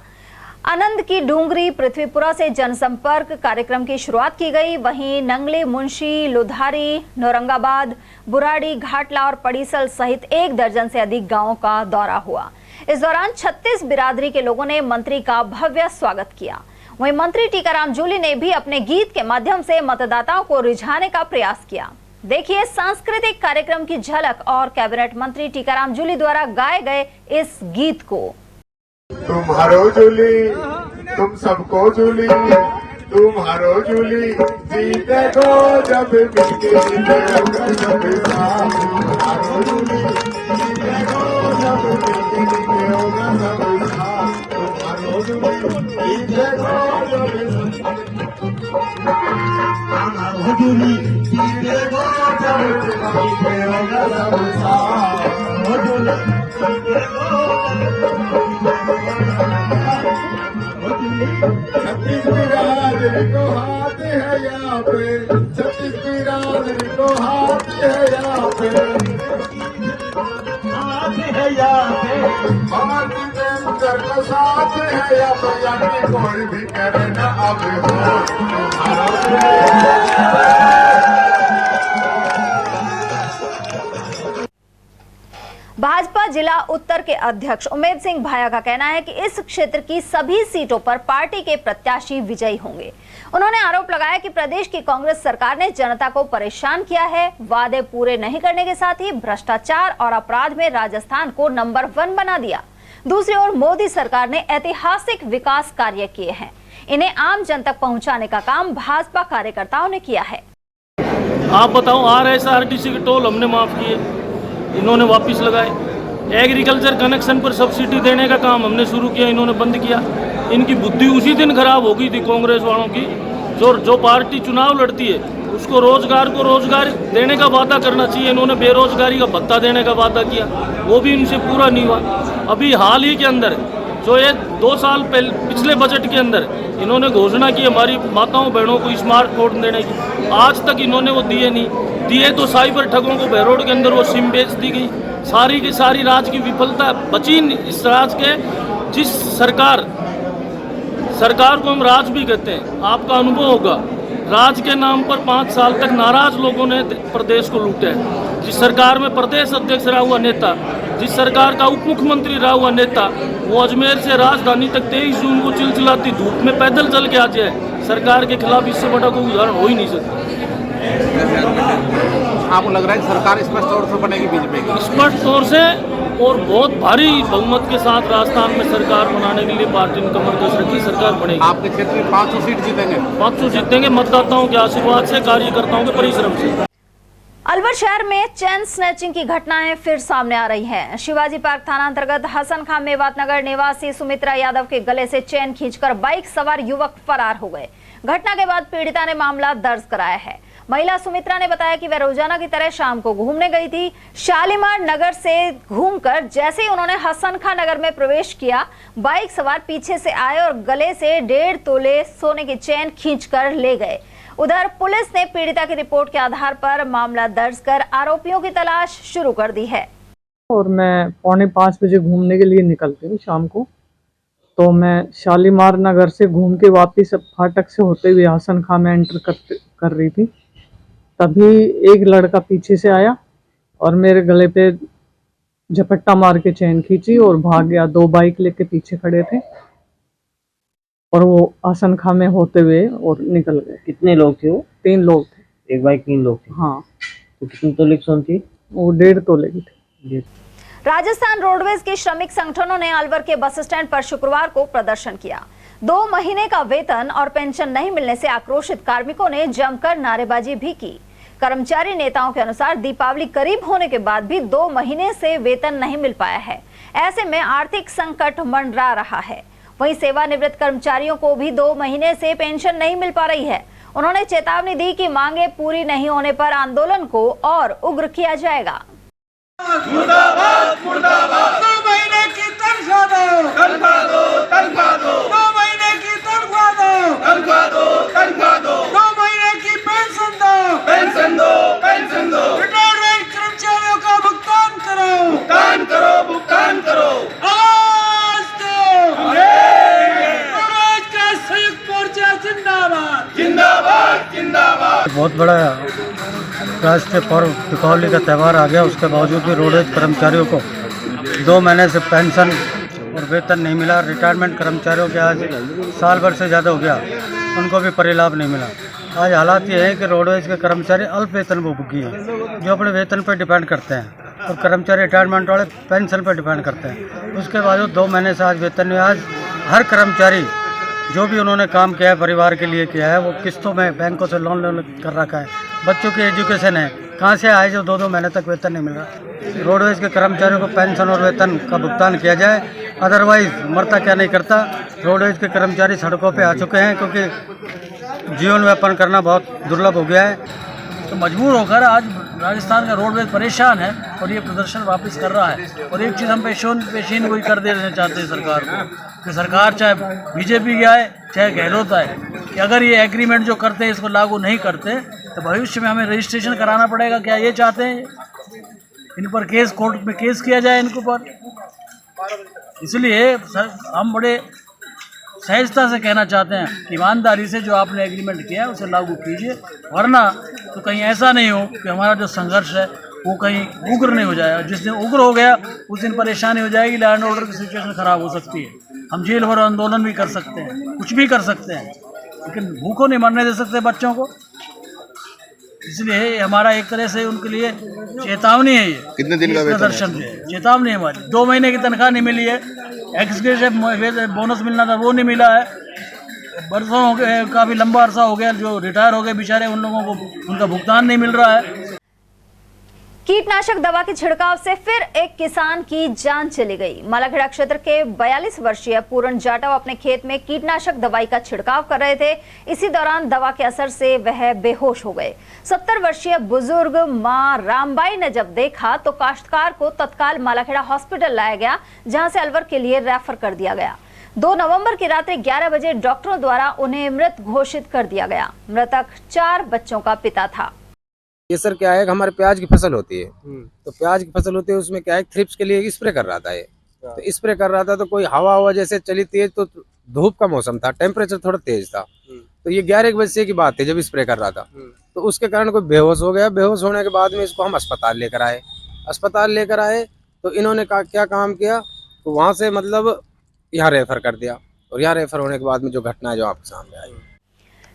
B: आनंद की डूंगरी, पृथ्वीपुरा से जनसंपर्क कार्यक्रम की शुरुआत की गई। वहीं नंगली, मुंशी, लुधारी, नौरंगाबाद, बुराड़ी, घाटला और पड़ीसल सहित 1 दर्जन से अधिक गांवों का दौरा हुआ। इस दौरान 36 बिरादरी के लोगों ने मंत्री का भव्य स्वागत किया। वहीं मंत्री टीकाराम जूली ने भी अपने गीत के माध्यम से मतदाताओं को रिझाने का प्रयास किया। देखिए सांस्कृतिक कार्यक्रम की झलक और कैबिनेट मंत्री टीकाराम जूली द्वारा गाए गए इस गीत को।
N: तुम्हारो जूली, तुम सबको जूली, तुम्हारो जूली, जीते को जब मिलके तुम्हारो जूली, जीते को जब मिलके होगा सब साथ। तुम्हारो जूली, जीते को जब तुम्हारो जूली, जीते को जब मिलके होगा सब साथ। छत्तीस बिरादरी को हाथ है यहाँ पे, 36 बिरादरी को हाथ है यहाँ पे, हाथ है यहाँ पे। भारतीय जनता का साथ है यहाँ पे, यानी कोई भी करे ना अब हो।
B: भाजपा जिला उत्तर के अध्यक्ष उमेद सिंह भाया का कहना है कि इस क्षेत्र की सभी सीटों पर पार्टी के प्रत्याशी विजयी होंगे। उन्होंने आरोप लगाया कि प्रदेश की कांग्रेस सरकार ने जनता को परेशान किया है। वादे पूरे नहीं करने के साथ ही भ्रष्टाचार और अपराध में राजस्थान को नंबर 1 बना दिया। दूसरी ओर मोदी सरकार ने ऐतिहासिक विकास कार्य किए हैं। इन्हें आम जन तक पहुंचाने का काम भाजपा कार्यकर्ताओं ने किया है।
O: आप बताओ, RSRTC के टोल हमने माफ किए, इन्होंने वापस लगाए। एग्रीकल्चर कनेक्शन पर सब्सिडी देने का काम हमने शुरू किया, इन्होंने बंद किया। इनकी बुद्धि उसी दिन खराब हो गई थी कांग्रेस वालों की। जो पार्टी चुनाव लड़ती है उसको रोजगार देने का वादा करना चाहिए। इन्होंने बेरोजगारी का भत्ता देने का वादा किया, वो भी इनसे पूरा नहीं हुआ। अभी हाल ही के अंदर जो ये 2 साल पहले पिछले बजट के अंदर इन्होंने घोषणा की हमारी माताओं बहनों को स्मार्टफोन देने की, आज तक इन्होंने वो दिए नहीं। दिए तो साइबर ठगों को बहरोड के अंदर वो सिम बेच दी गई। सारी की सारी राज की विफलता बची इस राज के। जिस सरकार को हम राज भी कहते हैं, आपका अनुभव होगा, राज के नाम पर 5 साल तक नाराज लोगों ने प्रदेश को लूटा है। जिस सरकार में प्रदेश अध्यक्ष रहा हुआ नेता, जिस सरकार का उप मुख्यमंत्री रहा हुआ नेता, वो अजमेर से राजधानी तक 23 जून को चिलचिलाती धूप में पैदल चल के आ जाए, सरकार के खिलाफ इससे बड़ा कोई उदाहरण हो ही नहीं सकता।
K: आपको लग रहा है सरकार स्पष्ट तौर से बनेगी बीजेपी की? स्पष्ट
O: तौर से और बहुत भारी बहुमत के साथ राजस्थान में सरकार बनाने के लिए पार्टी ने कमर कस रखी, सरकार बनेगी।
K: आपके क्षेत्र में 500 सीट जीतेंगे?
O: 500 जीतेंगे, मतदाताओं के आशीर्वाद से, कार्यकर्ताओं के परिश्रम से।
B: अलवर शहर में चेन स्नैचिंग की घटनाएं फिर सामने आ रही हैं। शिवाजी पार्क थाना अंतर्गत हसन खां मेवात नगर निवासी सुमित्रा यादव के गले से चेन खींचकर बाइक सवार युवक फरार हो गए। घटना के बाद पीड़िता ने मामला दर्ज कराया है। महिला सुमित्रा ने बताया कि वह रोजाना की तरह शाम को घूमने गई थी। शालीमार नगर से घूमकर जैसे ही उन्होंने हसन खां नगर में प्रवेश किया, बाइक सवार पीछे से आए और गले से 1.5 तोले सोने की चेन खींचकर ले गए। उधर पुलिस ने पीड़िता की रिपोर्ट के आधार पर मामला दर्ज कर आरोपियों की तलाश शुरू कर दी है।
P: और मैं 4:45 बजे घूमने के लिए निकलती हूँ शाम को, तो मैं शालीमार नगर से घूम के वापिस फाटक से होते हुए हसन खां में एंटर कर रही थी। तभी एक लड़का पीछे से आया और मेरे गले पे झपट्टा मार के चेन खींची और भाग गया। 2 बाइक लेके पीछे खड़े थे और वो हसन खां में होते हुए और निकल गए।
Q: कितने लोग थे वो?
P: 3 लोग थे।
Q: एक बाइक 3 लोग थे।
P: हाँ।
Q: तो कितने तोले की सोन थी?
P: वो 1.5 तोले की थी।
B: राजस्थान रोडवेज के श्रमिक संगठनों ने अलवर के बस स्टैंड पर शुक्रवार को प्रदर्शन किया। 2 महीने का वेतन और पेंशन नहीं मिलने से आक्रोशित कार्मिकों ने जमकर नारेबाजी भी की। कर्मचारी नेताओं के अनुसार दीपावली करीब होने के बाद भी 2 महीने से वेतन नहीं मिल पाया है। ऐसे में आर्थिक संकट मंडरा रहा है। वहीं सेवानिवृत्त कर्मचारियों को भी 2 महीने से पेंशन नहीं मिल पा रही है। उन्होंने चेतावनी दी कि मांगे पूरी नहीं होने पर आंदोलन को और उग्र किया जाएगा।
N: मुर्दाबाद मुर्दाबाद। 2 महीने की तनख्वाह दो, तनख्वाह दो, तनख्वाह दो। 2 महीने की तनख्वाह दो, तनख्वाह दो, तनख्वाह दो। 2 महीने की पेंशन दो, पेंशन दो, पेंशन दो। रिटायर्ड कर्मचारियों का भुगतान करो, भुगतान करो, भुगतान करो। आवाज दो। रोडवेज का संयुक्त मोर्चा जिंदाबाद, जिंदाबाद, जिंदाबाद।
R: बहुत बड़ा राष्ट्रीय पर्व दीपावली का त्यौहार आ गया, उसके बावजूद भी रोडवेज कर्मचारियों को 2 महीने से पेंशन और वेतन नहीं मिला। रिटायरमेंट कर्मचारियों के आज साल भर से ज़्यादा हो गया, उनको भी परिलाभ नहीं मिला। आज हालात ये है कि रोडवेज के कर्मचारी अल्प वेतन भोगी हैं, जो अपने वेतन पर डिपेंड करते हैं, और कर्मचारी रिटायरमेंट वाले पेंशन पर डिपेंड करते हैं। उसके बावजूद 2 महीने से आज वेतन नहीं। आज हर कर्मचारी जो भी उन्होंने काम किया है, परिवार के लिए किया है, वो किस्तों में बैंकों से लोन कर रखा है। बच्चों की एजुकेशन है, कहाँ से आए जो 2-2 महीने तक वेतन नहीं मिल रहा। रोडवेज के कर्मचारियों को पेंशन और वेतन का भुगतान किया जाए, अदरवाइज मरता क्या नहीं करता। रोडवेज के कर्मचारी सड़कों पे आ चुके हैं क्योंकि जीवन यापन करना बहुत दुर्लभ हो गया है।
S: तो मजबूर होकर आज राजस्थान का रोडवेज परेशान है और ये प्रदर्शन वापस कर रहा है। और एक चीज़ हम पेशीन वही कर देना चाहते हैं सरकार को, कि सरकार चाहे बीजेपी की आए चाहे गहलोत आए, कि अगर ये एग्रीमेंट जो करते हैं इसको लागू नहीं करते तो भविष्य में हमें रजिस्ट्रेशन कराना पड़ेगा। क्या ये चाहते हैं? इन पर केस, कोर्ट में केस किया जाए इनके ऊपर। इसलिए हम बड़े सहजता से कहना चाहते हैं कि ईमानदारी से जो आपने एग्रीमेंट किया है उसे लागू कीजिए, वरना तो कहीं ऐसा नहीं हो कि हमारा जो संघर्ष है वो कहीं उग्र नहीं हो जाए। जिस दिन उग्र हो गया उस दिन परेशानी हो जाएगी, लॉ एंड ऑर्डर की सिचुएशन खराब हो सकती है। हम जेल भर आंदोलन भी कर सकते हैं, कुछ भी कर सकते हैं, लेकिन भूखों नहीं मरने दे सकते बच्चों को। इसलिए हमारा एक तरह से उनके लिए चेतावनी है। ये कितने दिन का प्रदर्शन है? चेतावनी है हमारी। 2 महीने की तनख्वाह नहीं मिली है, एक्सग्रेशिव बोनस मिलना था वो नहीं मिला है। बरसों हो गए, काफ़ी लंबा अरसा हो गया, जो रिटायर हो गए बेचारे उन लोगों को उनका भुगतान नहीं मिल रहा है।
B: कीटनाशक दवा के छिड़काव से फिर एक किसान की जान चली गई। मालाखेड़ा क्षेत्र के 42 वर्षीय पूरन जाटव अपने खेत में कीटनाशक दवाई का छिड़काव कर रहे थे। इसी दौरान दवा के असर से वह बेहोश हो गए। 70 वर्षीय बुजुर्ग मां रामबाई ने जब देखा तो काश्तकार को तत्काल मालाखेड़ा हॉस्पिटल लाया गया, जहां से अलवर के लिए रेफर कर दिया गया। 2 नवंबर की रात्रि 11 बजे डॉक्टरों द्वारा उन्हें मृत घोषित कर दिया गया। मृतक 4 बच्चों का पिता था।
T: ये सर क्या है, हमारे प्याज की फसल होती है, तो प्याज की फसल होती है उसमें क्या है, थ्रिप्स के लिए स्प्रे कर रहा था ये। तो स्प्रे कर रहा था तो कोई हवा जैसे चली तेज, तो धूप का मौसम था, टेम्परेचर थोड़ा तेज था, तो ये 11 बजे की बात थी जब स्प्रे कर रहा था। तो उसके कारण कोई बेहोश हो गया। बेहोश होने के बाद में इसको हम अस्पताल लेकर आए। तो इन्होंने क्या काम किया, तो वहाँ से मतलब यहाँ रेफर कर दिया, और यहाँ रेफर होने के बाद में जो घटना है जो आपके सामने आई।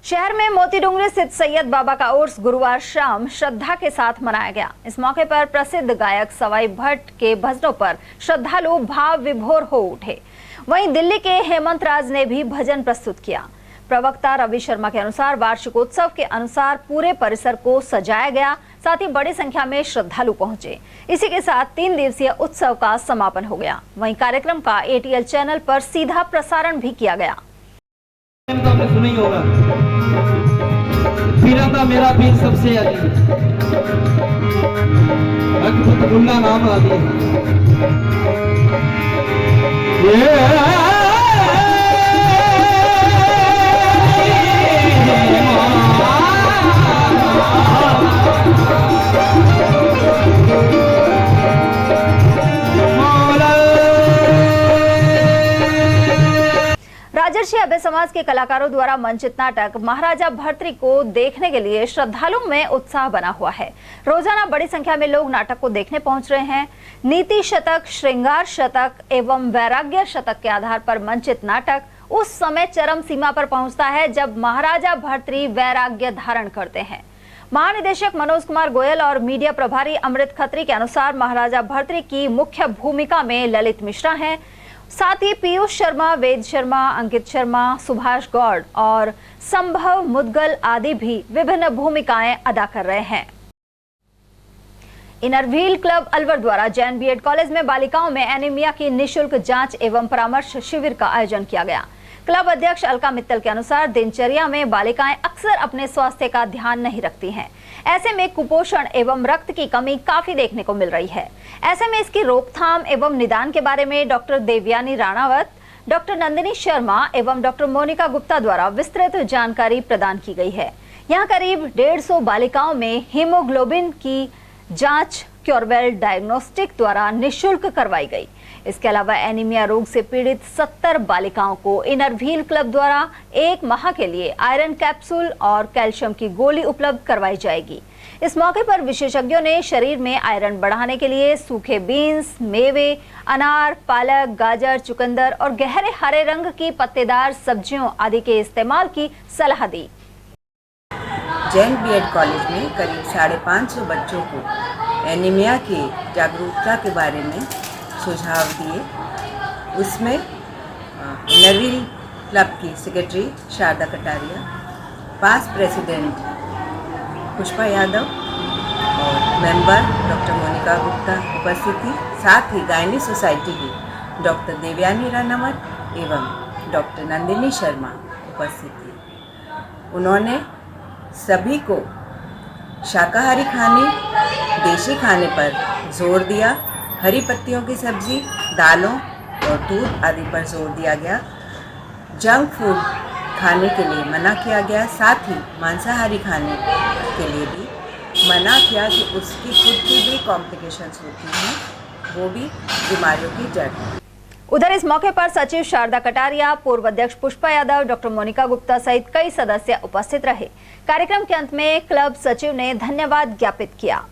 B: शहर में मोती डूंगरी स्थित सैयद बाबा का उर्स गुरुवार शाम श्रद्धा के साथ मनाया गया। इस मौके पर प्रसिद्ध गायक सवाई भट्ट के भजनों पर श्रद्धालु भाव विभोर हो उठे। वहीं दिल्ली के हेमंत राज ने भी भजन प्रस्तुत किया। प्रवक्ता रवि शर्मा के अनुसार वार्षिकोत्सव के अनुसार पूरे परिसर को सजाया गया, साथ ही बड़ी संख्या में श्रद्धालु पहुंचे। इसी के साथ 3 दिवसीय उत्सव का समापन हो गया। वहीं कार्यक्रम का ATL चैनल पर सीधा प्रसारण भी किया गया।
U: फिरता मेरा पीर सबसे अली, अकबरुल्ला नाम आदि
B: राजर्षि अभय समाज के कलाकारों द्वारा मंचित नाटक महाराजा भर्तृ को देखने के लिए श्रद्धालुओं में उत्साह बना हुआ है। रोजाना बड़ी संख्या में लोग नाटक को देखने पहुंच रहे हैं। नीति शतक, श्रृंगार शतक एवं वैराग्य शतक के आधार पर मंचित नाटक उस समय चरम सीमा पर पहुंचता है जब महाराजा भर्तृ वैराग्य धारण करते हैं। महानिदेशक मनोज कुमार गोयल और मीडिया प्रभारी अमृत खत्री के अनुसार महाराजा भर्तृ की मुख्य भूमिका में ललित मिश्रा हैं। साथ ही पीयूष शर्मा, वेद शर्मा, अंकित शर्मा, सुभाष गौड़ और संभव मुदगल आदि भी विभिन्न भूमिकाएं अदा कर रहे हैं। इनर व्हील क्लब अलवर द्वारा जैन बीएड कॉलेज में बालिकाओं में एनीमिया की निःशुल्क जांच एवं परामर्श शिविर का आयोजन किया गया। क्लब अध्यक्ष अलका मित्तल के अनुसार दिनचर्या में बालिकाएं अक्सर अपने स्वास्थ्य का ध्यान नहीं रखती हैं। ऐसे में कुपोषण एवं रक्त की कमी काफी देखने को मिल रही है। ऐसे में इसकी रोकथाम एवं निदान के बारे में डॉक्टर देवयानी राणावत, डॉक्टर नंदिनी शर्मा एवं डॉक्टर मोनिका गुप्ता द्वारा विस्तृत जानकारी प्रदान की गई है। यहाँ करीब 150 बालिकाओं में हीमोग्लोबिन की जांच क्योरवेल डायग्नोस्टिक द्वारा निःशुल्क करवाई गई। इसके अलावा एनीमिया रोग से पीड़ित 70 बालिकाओं को इनर व्हील क्लब द्वारा 1 माह के लिए आयरन कैप्सूल और कैल्शियम की गोली उपलब्ध करवाई जाएगी। इस मौके पर विशेषज्ञों ने शरीर में आयरन बढ़ाने के लिए सूखे बीन्स, मेवे, अनार, पालक, गाजर, चुकंदर और गहरे हरे रंग की पत्तेदार सब्जियों आदि के इस्तेमाल की सलाह दी।
V: जैन बीएड कॉलेज में करीब 550 बच्चों को एनीमिया की जागरूकता के बारे में सुझाव दिए। उसमें इनर व्हील क्लब की secretary Sharda Kataria, past president Pushpa Yadav और मेंबर डॉक्टर मोनिका गुप्ता उपस्थित थी। साथ ही गायनी सोसाइटी की डॉक्टर देवयानी राणावत एवं डॉक्टर नंदिनी शर्मा उपस्थित थी। उन्होंने सभी को शाकाहारी खाने, देशी खाने पर जोर दिया। हरी पत्तियों की सब्जी, दालों और दूध आदि पर जोर दिया गया। जंक फूड खाने के लिए मना किया गया। साथ ही मांसाहारी खाने के लिए भी मना किया कि उसकी खुद की भी कॉम्प्लिकेशंस होती हैं, वो भी बीमारियों की जड़ है।
B: उधर इस मौके पर सचिव शारदा कटारिया, पूर्व अध्यक्ष पुष्पा यादव, डॉक्टर मोनिका गुप्ता सहित कई सदस्य उपस्थित रहे। कार्यक्रम के अंत में क्लब सचिव ने धन्यवाद ज्ञापित किया।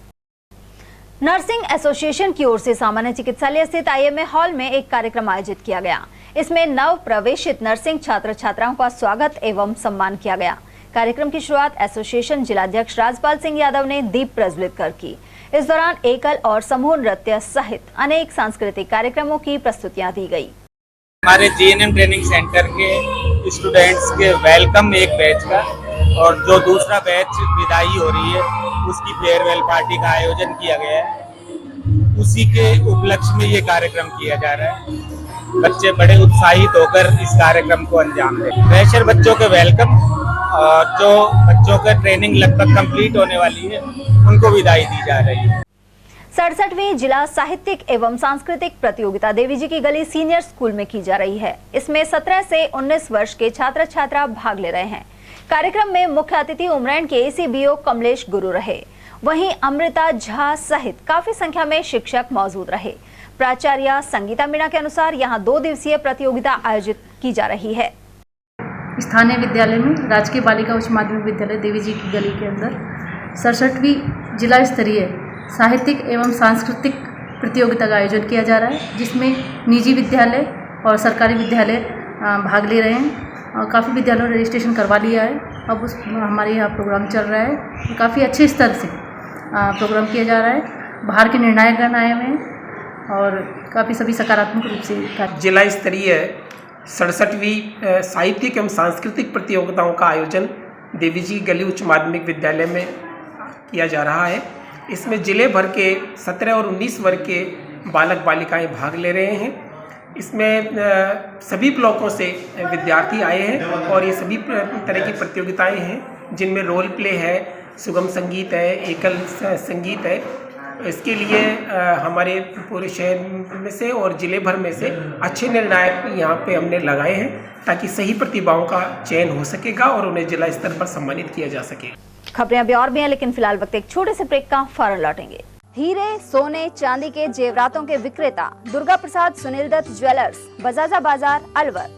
B: नर्सिंग एसोसिएशन की ओर से सामान्य चिकित्सालय स्थित आईएमए हॉल में एक कार्यक्रम आयोजित किया गया। इसमें नव प्रवेशित नर्सिंग छात्र छात्राओं का स्वागत एवं सम्मान किया गया। कार्यक्रम की शुरुआत एसोसिएशन जिलाध्यक्ष राजपाल सिंह यादव ने दीप प्रज्वलित कर की। इस दौरान एकल और समूह नृत्य सहित अनेक सांस्कृतिक कार्यक्रमों की प्रस्तुतियां दी गई।
W: हमारे जीएनएम ट्रेनिंग सेंटर के स्टूडेंट्स के वेलकम एक बैच का और जो दूसरा बैच विदाई हो रही है उसकी फेयरवेल पार्टी का आयोजन किया गया है। उसी के उपलक्ष्य में ये कार्यक्रम किया जा रहा है। बच्चे बड़े उत्साहित होकर इस कार्यक्रम को अंजाम दें। फ्रेशर बच्चों के वेलकम और जो बच्चों का ट्रेनिंग लगभग कंप्लीट होने वाली है उनको विदाई दी जा रही है।
B: 67वीं जिला साहित्यिक एवं सांस्कृतिक प्रतियोगिता देवी जी की गली सीनियर स्कूल में की जा रही है। इसमें 17 से 19 वर्ष के छात्र छात्रा भाग ले रहे हैं। कार्यक्रम में मुख्य अतिथि उमरैन के एसीबीओ कमलेश गुरु रहे। वहीं अमृता झा सहित काफी संख्या में शिक्षक मौजूद रहे। प्राचार्य संगीता मीणा के अनुसार यहाँ 2 दिवसीय प्रतियोगिता आयोजित की जा रही है।
X: स्थानीय विद्यालय में राजकीय बालिका उच्च माध्यमिक विद्यालय देवी जी की गली के अंदर 67वीं जिला स्तरीय साहित्यिक एवं सांस्कृतिक प्रतियोगिता का आयोजन किया जा रहा है, जिसमें निजी विद्यालय और सरकारी विद्यालय भाग ले रहे हैं। काफ़ी विद्यालयों ने रजिस्ट्रेशन करवा लिया है। अब हमारे यहाँ प्रोग्राम चल रहा है। काफ़ी अच्छे स्तर से प्रोग्राम किया जा रहा है। बाहर के निर्णायकगण आए हुए हैं और काफ़ी सभी सकारात्मक रूप से
Y: जिला स्तरीय 67वीं साहित्यिक एवं सांस्कृतिक प्रतियोगिताओं का आयोजन देवी जी गली उच्च माध्यमिक विद्यालय में किया जा रहा है। इसमें जिले भर के 17 और 19 वर्ग के बालक बालिकाएं भाग ले रहे हैं। इसमें सभी ब्लॉकों से विद्यार्थी आए हैं और ये सभी तरह की प्रतियोगिताएं हैं। जिनमें रोल प्ले है, सुगम संगीत है, एकल संगीत है। इसके लिए हमारे पूरे शहर में से और ज़िले भर में से अच्छे निर्णायक यहाँ पे हमने लगाए हैं ताकि सही प्रतिभाओं का चयन हो सकेगा और उन्हें जिला स्तर पर सम्मानित किया जा सके।
B: खबरें अभी और भी हैं, लेकिन फिलहाल वक्त एक छोटे से ब्रेक का, फौरन लौटेंगे। हीरे, सोने, चांदी के जेवरातों के विक्रेता दुर्गा प्रसाद सुनील दत्त ज्वेलर्स, बजाजा बाजार, अलवर।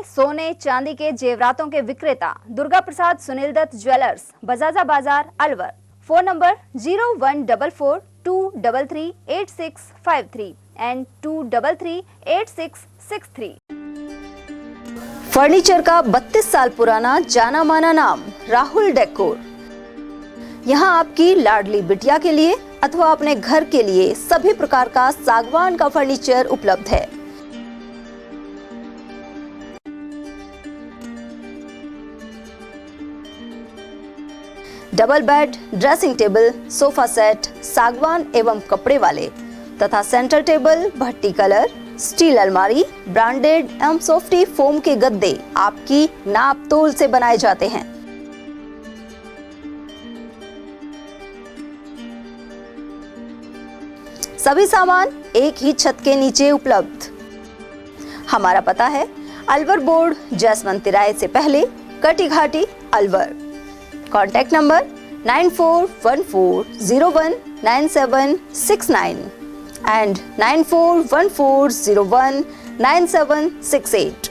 B: सोने चांदी के जेवरातों के विक्रेता दुर्गा प्रसाद सुनील दत्त ज्वेलर्स, बजाजा बाजार, Alwar. Phone number 0144233863 and 2338663। Furniture का 32 साल पुराना जाना माना नाम राहुल डेकोर। यहाँ आपकी लाडली बिटिया के लिए अथवा अपने घर के लिए सभी प्रकार का सागवान का फर्नीचर उपलब्ध है। Double bed, dressing table, sofa set, सागवान एवं कपड़े वाले तथा सेंटर टेबल, भट्टी कलर, स्टील अलमारी, ब्रांडेड एवं सॉफ्टी फोम के गद्दे आपकी नाप तोल से बनाए जाते हैं। सभी सामान एक ही छत के नीचे उपलब्ध। हमारा पता है अलवर बोर्ड, जैसवंत तिराहे से पहले, Kati Ghati, Alwar. Contact number 9414019769 and 9414019768।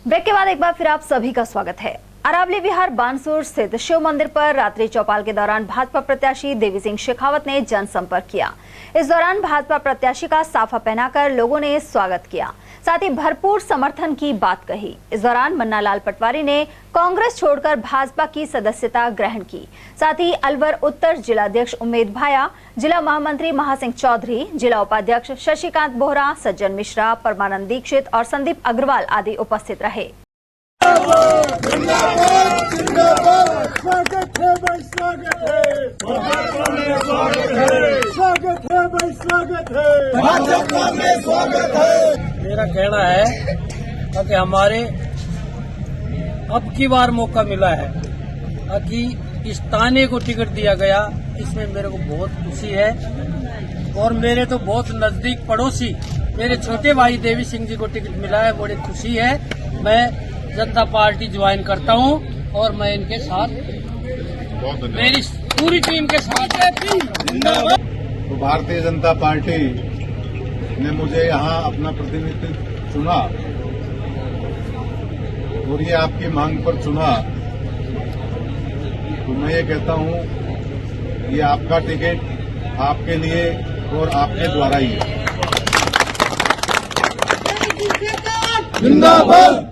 B: Break के बाद एक बार फिर आप सभी का स्वागत है। अरावली विहार बानसूर स्थित शिव मंदिर पर रात्रि चौपाल के दौरान भाजपा प्रत्याशी देवी सिंह शेखावत ने जनसंपर्क किया। इस दौरान भाजपा प्रत्याशी का साफा पहनाकर लोगों ने स्वागत किया, साथ ही भरपूर समर्थन की बात कही। इस दौरान मन्ना लाल पटवारी ने कांग्रेस छोड़कर भाजपा की सदस्यता ग्रहण की। साथ ही अलवर उत्तर जिलाध्यक्ष उम्मेद भाया, जिला महामंत्री महासिंह चौधरी, जिला उपाध्यक्ष शशिकांत बोहरा, सज्जन मिश्रा, परमानंद दीक्षित और संदीप अग्रवाल आदि उपस्थित रहे।
S: मेरा कहना है कि हमारे अब की बार मौका मिला है कि इस ताने को टिकट दिया गया, इसमें मेरे को बहुत खुशी है। और मेरे तो बहुत नजदीक पड़ोसी मेरे छोटे भाई देवी सिंह जी को टिकट मिला है, बड़ी खुशी है। मैं जनता पार्टी ज्वाइन करता हूं और मैं इनके साथ, मेरी पूरी टीम के साथ है।
A: तो भारतीय जनता पार्टी ने मुझे यहाँ अपना प्रतिनिधित्व चुना और ये आपकी मांग पर चुना, तो मैं ये कहता हूँ ये आपका टिकट आपके लिए और आपके द्वारा ही है। जिंदाबाद।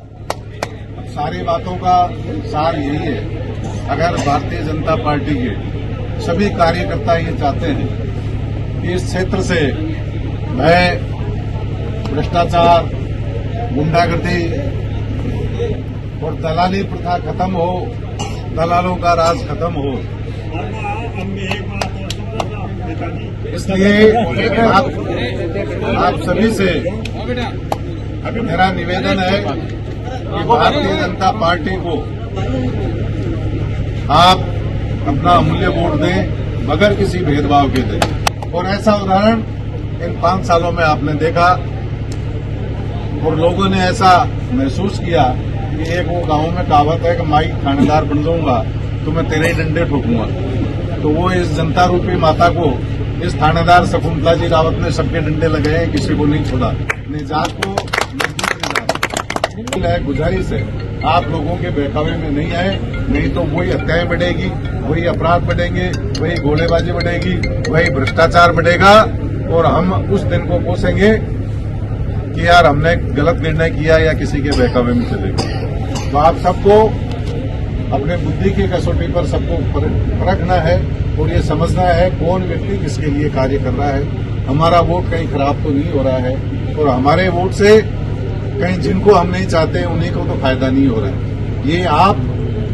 A: सारी बातों का सार यही है, अगर भारतीय जनता पार्टी के सभी कार्यकर्ता ये चाहते हैं कि इस क्षेत्र से भय, भ्रष्टाचार, गुंडागर्दी और दलाली प्रथा खत्म हो, दलालों का राज खत्म हो, इसलिए आप सभी से मेरा निवेदन है कि भारतीय जनता पार्टी को आप अपना अमूल्य वोट दें, बगैर किसी भेदभाव के दें। और ऐसा उदाहरण इन 5 सालों में आपने देखा और लोगों ने ऐसा महसूस किया कि एक वो गांव में कहावत है कि माई थानेदार बन जाऊंगा तो मैं तेरे ही डंडे ठोकूंगा। तो वो इस जनता रूपी माता को, इस थानेदार शकुंतला जी रावत ने सबके डंडे लगाए, किसी को नहीं छोड़ा, न जात को न दूसरी जात। गुजारिश है आप लोगों के बहकावे में नहीं आए नहीं तो वही हत्याएं बढ़ेगी, वही अपराध बढ़ेंगे, वही गोलेबाजी बढ़ेगी, वही भ्रष्टाचार बढ़ेगा और हम उस दिन को कोसेंगे कि यार हमने गलत निर्णय किया या किसी के बहकावे में चले गए। तो आप सबको अपने बुद्धि की कसौटी पर सबको परखना है और ये समझना है कौन व्यक्ति किसके लिए कार्य कर रहा है। हमारा वोट कहीं खराब तो नहीं हो रहा है और हमारे वोट से कहीं जिनको हम नहीं चाहते उन्हीं को तो फायदा नहीं हो रहा है। ये आप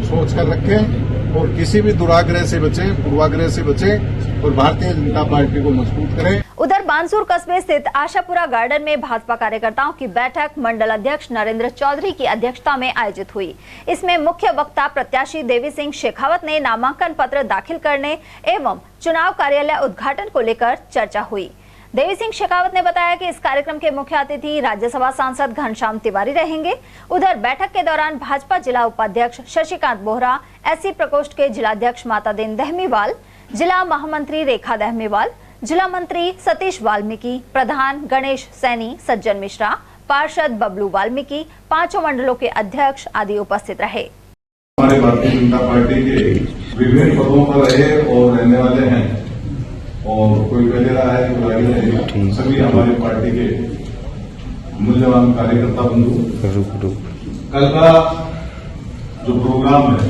A: सोच कर रखें और किसी भी दुराग्रह से बचें, पूर्वाग्रह से बचें और भारतीय जनता पार्टी को मजबूत करें।
B: उधर बानसूर कस्बे स्थित आशापुरा गार्डन में भाजपा कार्यकर्ताओं की बैठक मंडल अध्यक्ष नरेंद्र चौधरी की अध्यक्षता में आयोजित हुई। इसमें मुख्य वक्ता प्रत्याशी देवी सिंह शेखावत ने नामांकन पत्र दाखिल करने एवं चुनाव कार्यालय उद्घाटन को लेकर चर्चा हुई। देवी सिंह शेखावत ने बताया कि इस कार्यक्रम के मुख्य अतिथि राज्यसभा सांसद घनश्याम तिवारी रहेंगे। उधर बैठक के दौरान भाजपा जिला उपाध्यक्ष शशिकांत बोहरा, एससी प्रकोष्ठ के जिलाध्यक्ष मातादीन दहमीवाल, जिला महामंत्री रेखा दहमीवाल, जिला मंत्री सतीश वाल्मीकि, प्रधान गणेश सैनी, सज्जन मिश्रा, पार्षद बबलू वाल्मीकि, पांचों मंडलों के अध्यक्ष आदि उपस्थित रहे।
A: हमारे भारतीय जनता पार्टी के विभिन्न पदों पर रहे और रहने वाले हैं और कोई पहले रहा है कोई आगे रहेगा, सभी हमारे पार्टी के मूल्यवान कार्यकर्ता बंधु। कल का जो प्रोग्राम है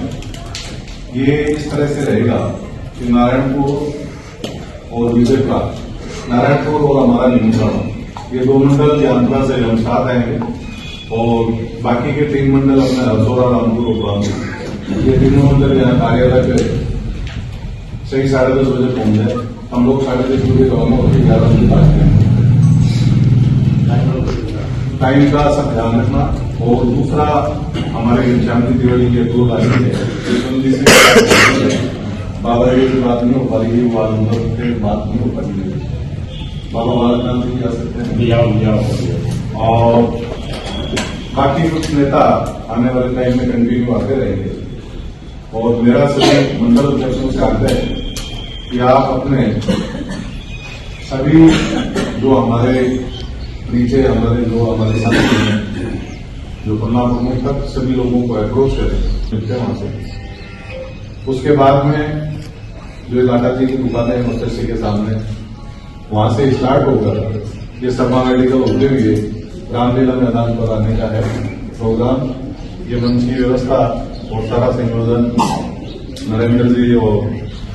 A: ये इस तरह से रहेगा कि नारायणपुर और विजयपुरा, नारायणपुर और हमारा निमंत्रण, ये 2 मंडल यात्रा से हम साथ आएंगे और बाकी के 3 मंडल अपने हरसोरा, रामपुर और ग्राम, ये तीनों मंडल यहाँ कार्यालय पे सही 10:30 बजे पहुंच जाए। हम लोग 10:30 बजे दोनों 11 बजे बात करेंगे। टाइम का सब ध्यान रखना। और दूसरा हमारे घनश्याम तिवारी के 2 लाइन है, बाबा जी की बात नहीं हो पा रही, बात नहीं हो पा रही है। बाबा बालकनाथ जी जा सकते हैं और बाकी कुछ नेता आने वाले टाइम में कंटिन्यू आते रहेंगे। और मेरा सभी मंडल अध्यक्षों से आग्रह है कि आप अपने सभी जो हमारे नीचे जो हमारे साथी हैं, जो पन्ना प्रमुख तक सभी लोगों को अप्रोच करें, मिलते वहां से। उसके बाद में जो लाटा जी की दुकान है मत्स्य के सामने, वहां से स्टार्ट होकर ये सभा मेडिकल होते हुए रामलीला मैदान पर आने का है प्रोग्राम। ये मंच की व्यवस्था और सारा संयोजन नरेंद्र जी और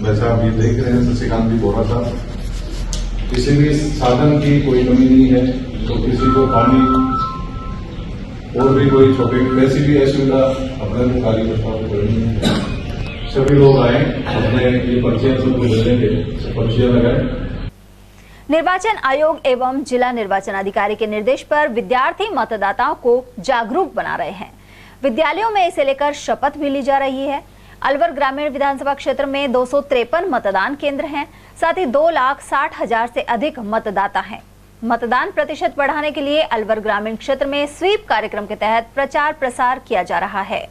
A: वैसा आप ये देख रहे हैं, शशिकांत जी बोरा साहब। किसी भी साधन की कोई कमी नहीं है, तो किसी को पानी और भी कोई छोटी वैसी भी असुविधा अपने को कार्यकर्ताओं को करनी है। सभी लोग आए, अपने ये पर्चियां सबको दे देंगे, पर्चियां लगाएं।
B: निर्वाचन आयोग एवं जिला निर्वाचन अधिकारी के निर्देश पर विद्यार्थी मतदाताओं को जागरूक बना रहे हैं। विद्यालयों में इसे लेकर शपथ भी ली जा रही है। अलवर ग्रामीण विधानसभा क्षेत्र में 253 मतदान केंद्र हैं, साथ ही 2,60,000 से अधिक मतदाता हैं। मतदान प्रतिशत बढ़ाने के लिए अलवर ग्रामीण क्षेत्र में स्वीप कार्यक्रम के तहत प्रचार प्रसार किया जा रहा है।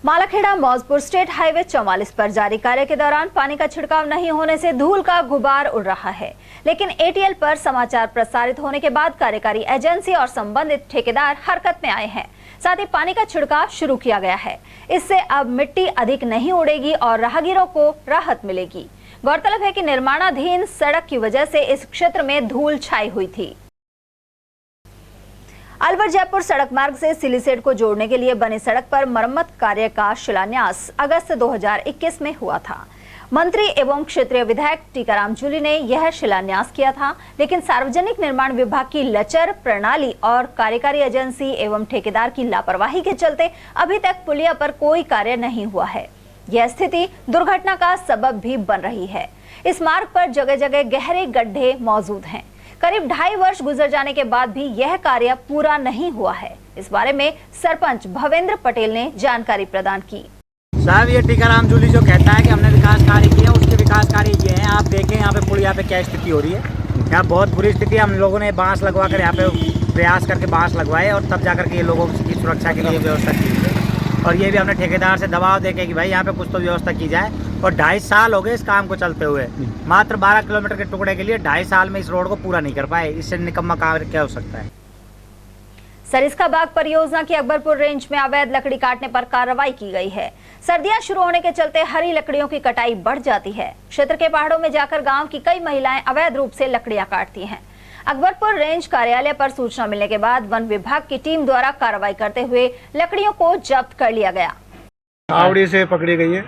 B: मालाखेड़ा मौजपुर स्टेट हाईवे 44 पर जारी कार्य के दौरान पानी का छिड़काव नहीं होने से धूल का गुबार उड़ रहा है, लेकिन एटीएल पर समाचार प्रसारित होने के बाद कार्यकारी एजेंसी और संबंधित ठेकेदार हरकत में आए हैं। साथ ही पानी का छिड़काव शुरू किया गया है। इससे अब मिट्टी अधिक नहीं उड़ेगी और राहगीरों को राहत मिलेगी। गौरतलब है कि निर्माणाधीन सड़क की वजह से इस क्षेत्र में धूल छाई हुई थी। अलवर जयपुर सड़क मार्ग से सिलीसेड को जोड़ने के लिए बनी सड़क पर मरम्मत कार्य का शिलान्यास अगस्त 2021 में हुआ था। मंत्री एवं क्षेत्रीय विधायक टीकाराम जूली ने यह शिलान्यास किया था, लेकिन सार्वजनिक निर्माण विभाग की लचर प्रणाली और कार्यकारी एजेंसी एवं ठेकेदार की लापरवाही के चलते अभी तक पुलिया पर कोई कार्य नहीं हुआ है। यह स्थिति दुर्घटना का सबब भी बन रही है। इस मार्ग पर जगह जगह गहरे गड्ढे मौजूद हैं। करीब 2.5 वर्ष गुजर जाने के बाद भी यह कार्य पूरा नहीं हुआ है। इस बारे में सरपंच भवेंद्र पटेल ने जानकारी प्रदान की।
D: साहब, ये टीकाराम जूली जो कहता है कि हमने विकास कार्य किए, उसके विकास कार्य ये हैं। आप देखें यहाँ पे पुलिया पे क्या स्थिति हो रही है। यहाँ बहुत बुरी स्थिति है। हम लोगों ने बांस लगवा कर यहाँ पे प्रयास करके बांस लगवाए और तब जाकर के ये लोगों की सुरक्षा के लिए व्यवस्था की है। और ये भी हमने ठेकेदार से दबाव देके कि भाई यहाँ पे कुछ तो व्यवस्था की जाए। और 2.5 साल हो गए इस काम को चलते हुए। मात्र 12 किलोमीटर के टुकड़े के लिए 2.5 साल में इस रोड को पूरा नहीं कर पाए। इससे निकम्मा कार्य क्या हो सकता है।
B: सरिस्का बाग परियोजना की अकबरपुर रेंज में अवैध लकड़ी काटने पर कार्रवाई की गई है। सर्दियां शुरू होने के चलते हरी लकड़ियों की कटाई बढ़ जाती है। क्षेत्र के पहाड़ों में जाकर गांव की कई महिलाएं अवैध रूप से लकड़ियां काटती हैं। अकबरपुर रेंज कार्यालय पर सूचना मिलने के बाद वन विभाग की टीम द्वारा कार्रवाई करते हुए लकड़ियों को जब्त कर लिया गया।
R: सावड़ी से पकड़ी गई है,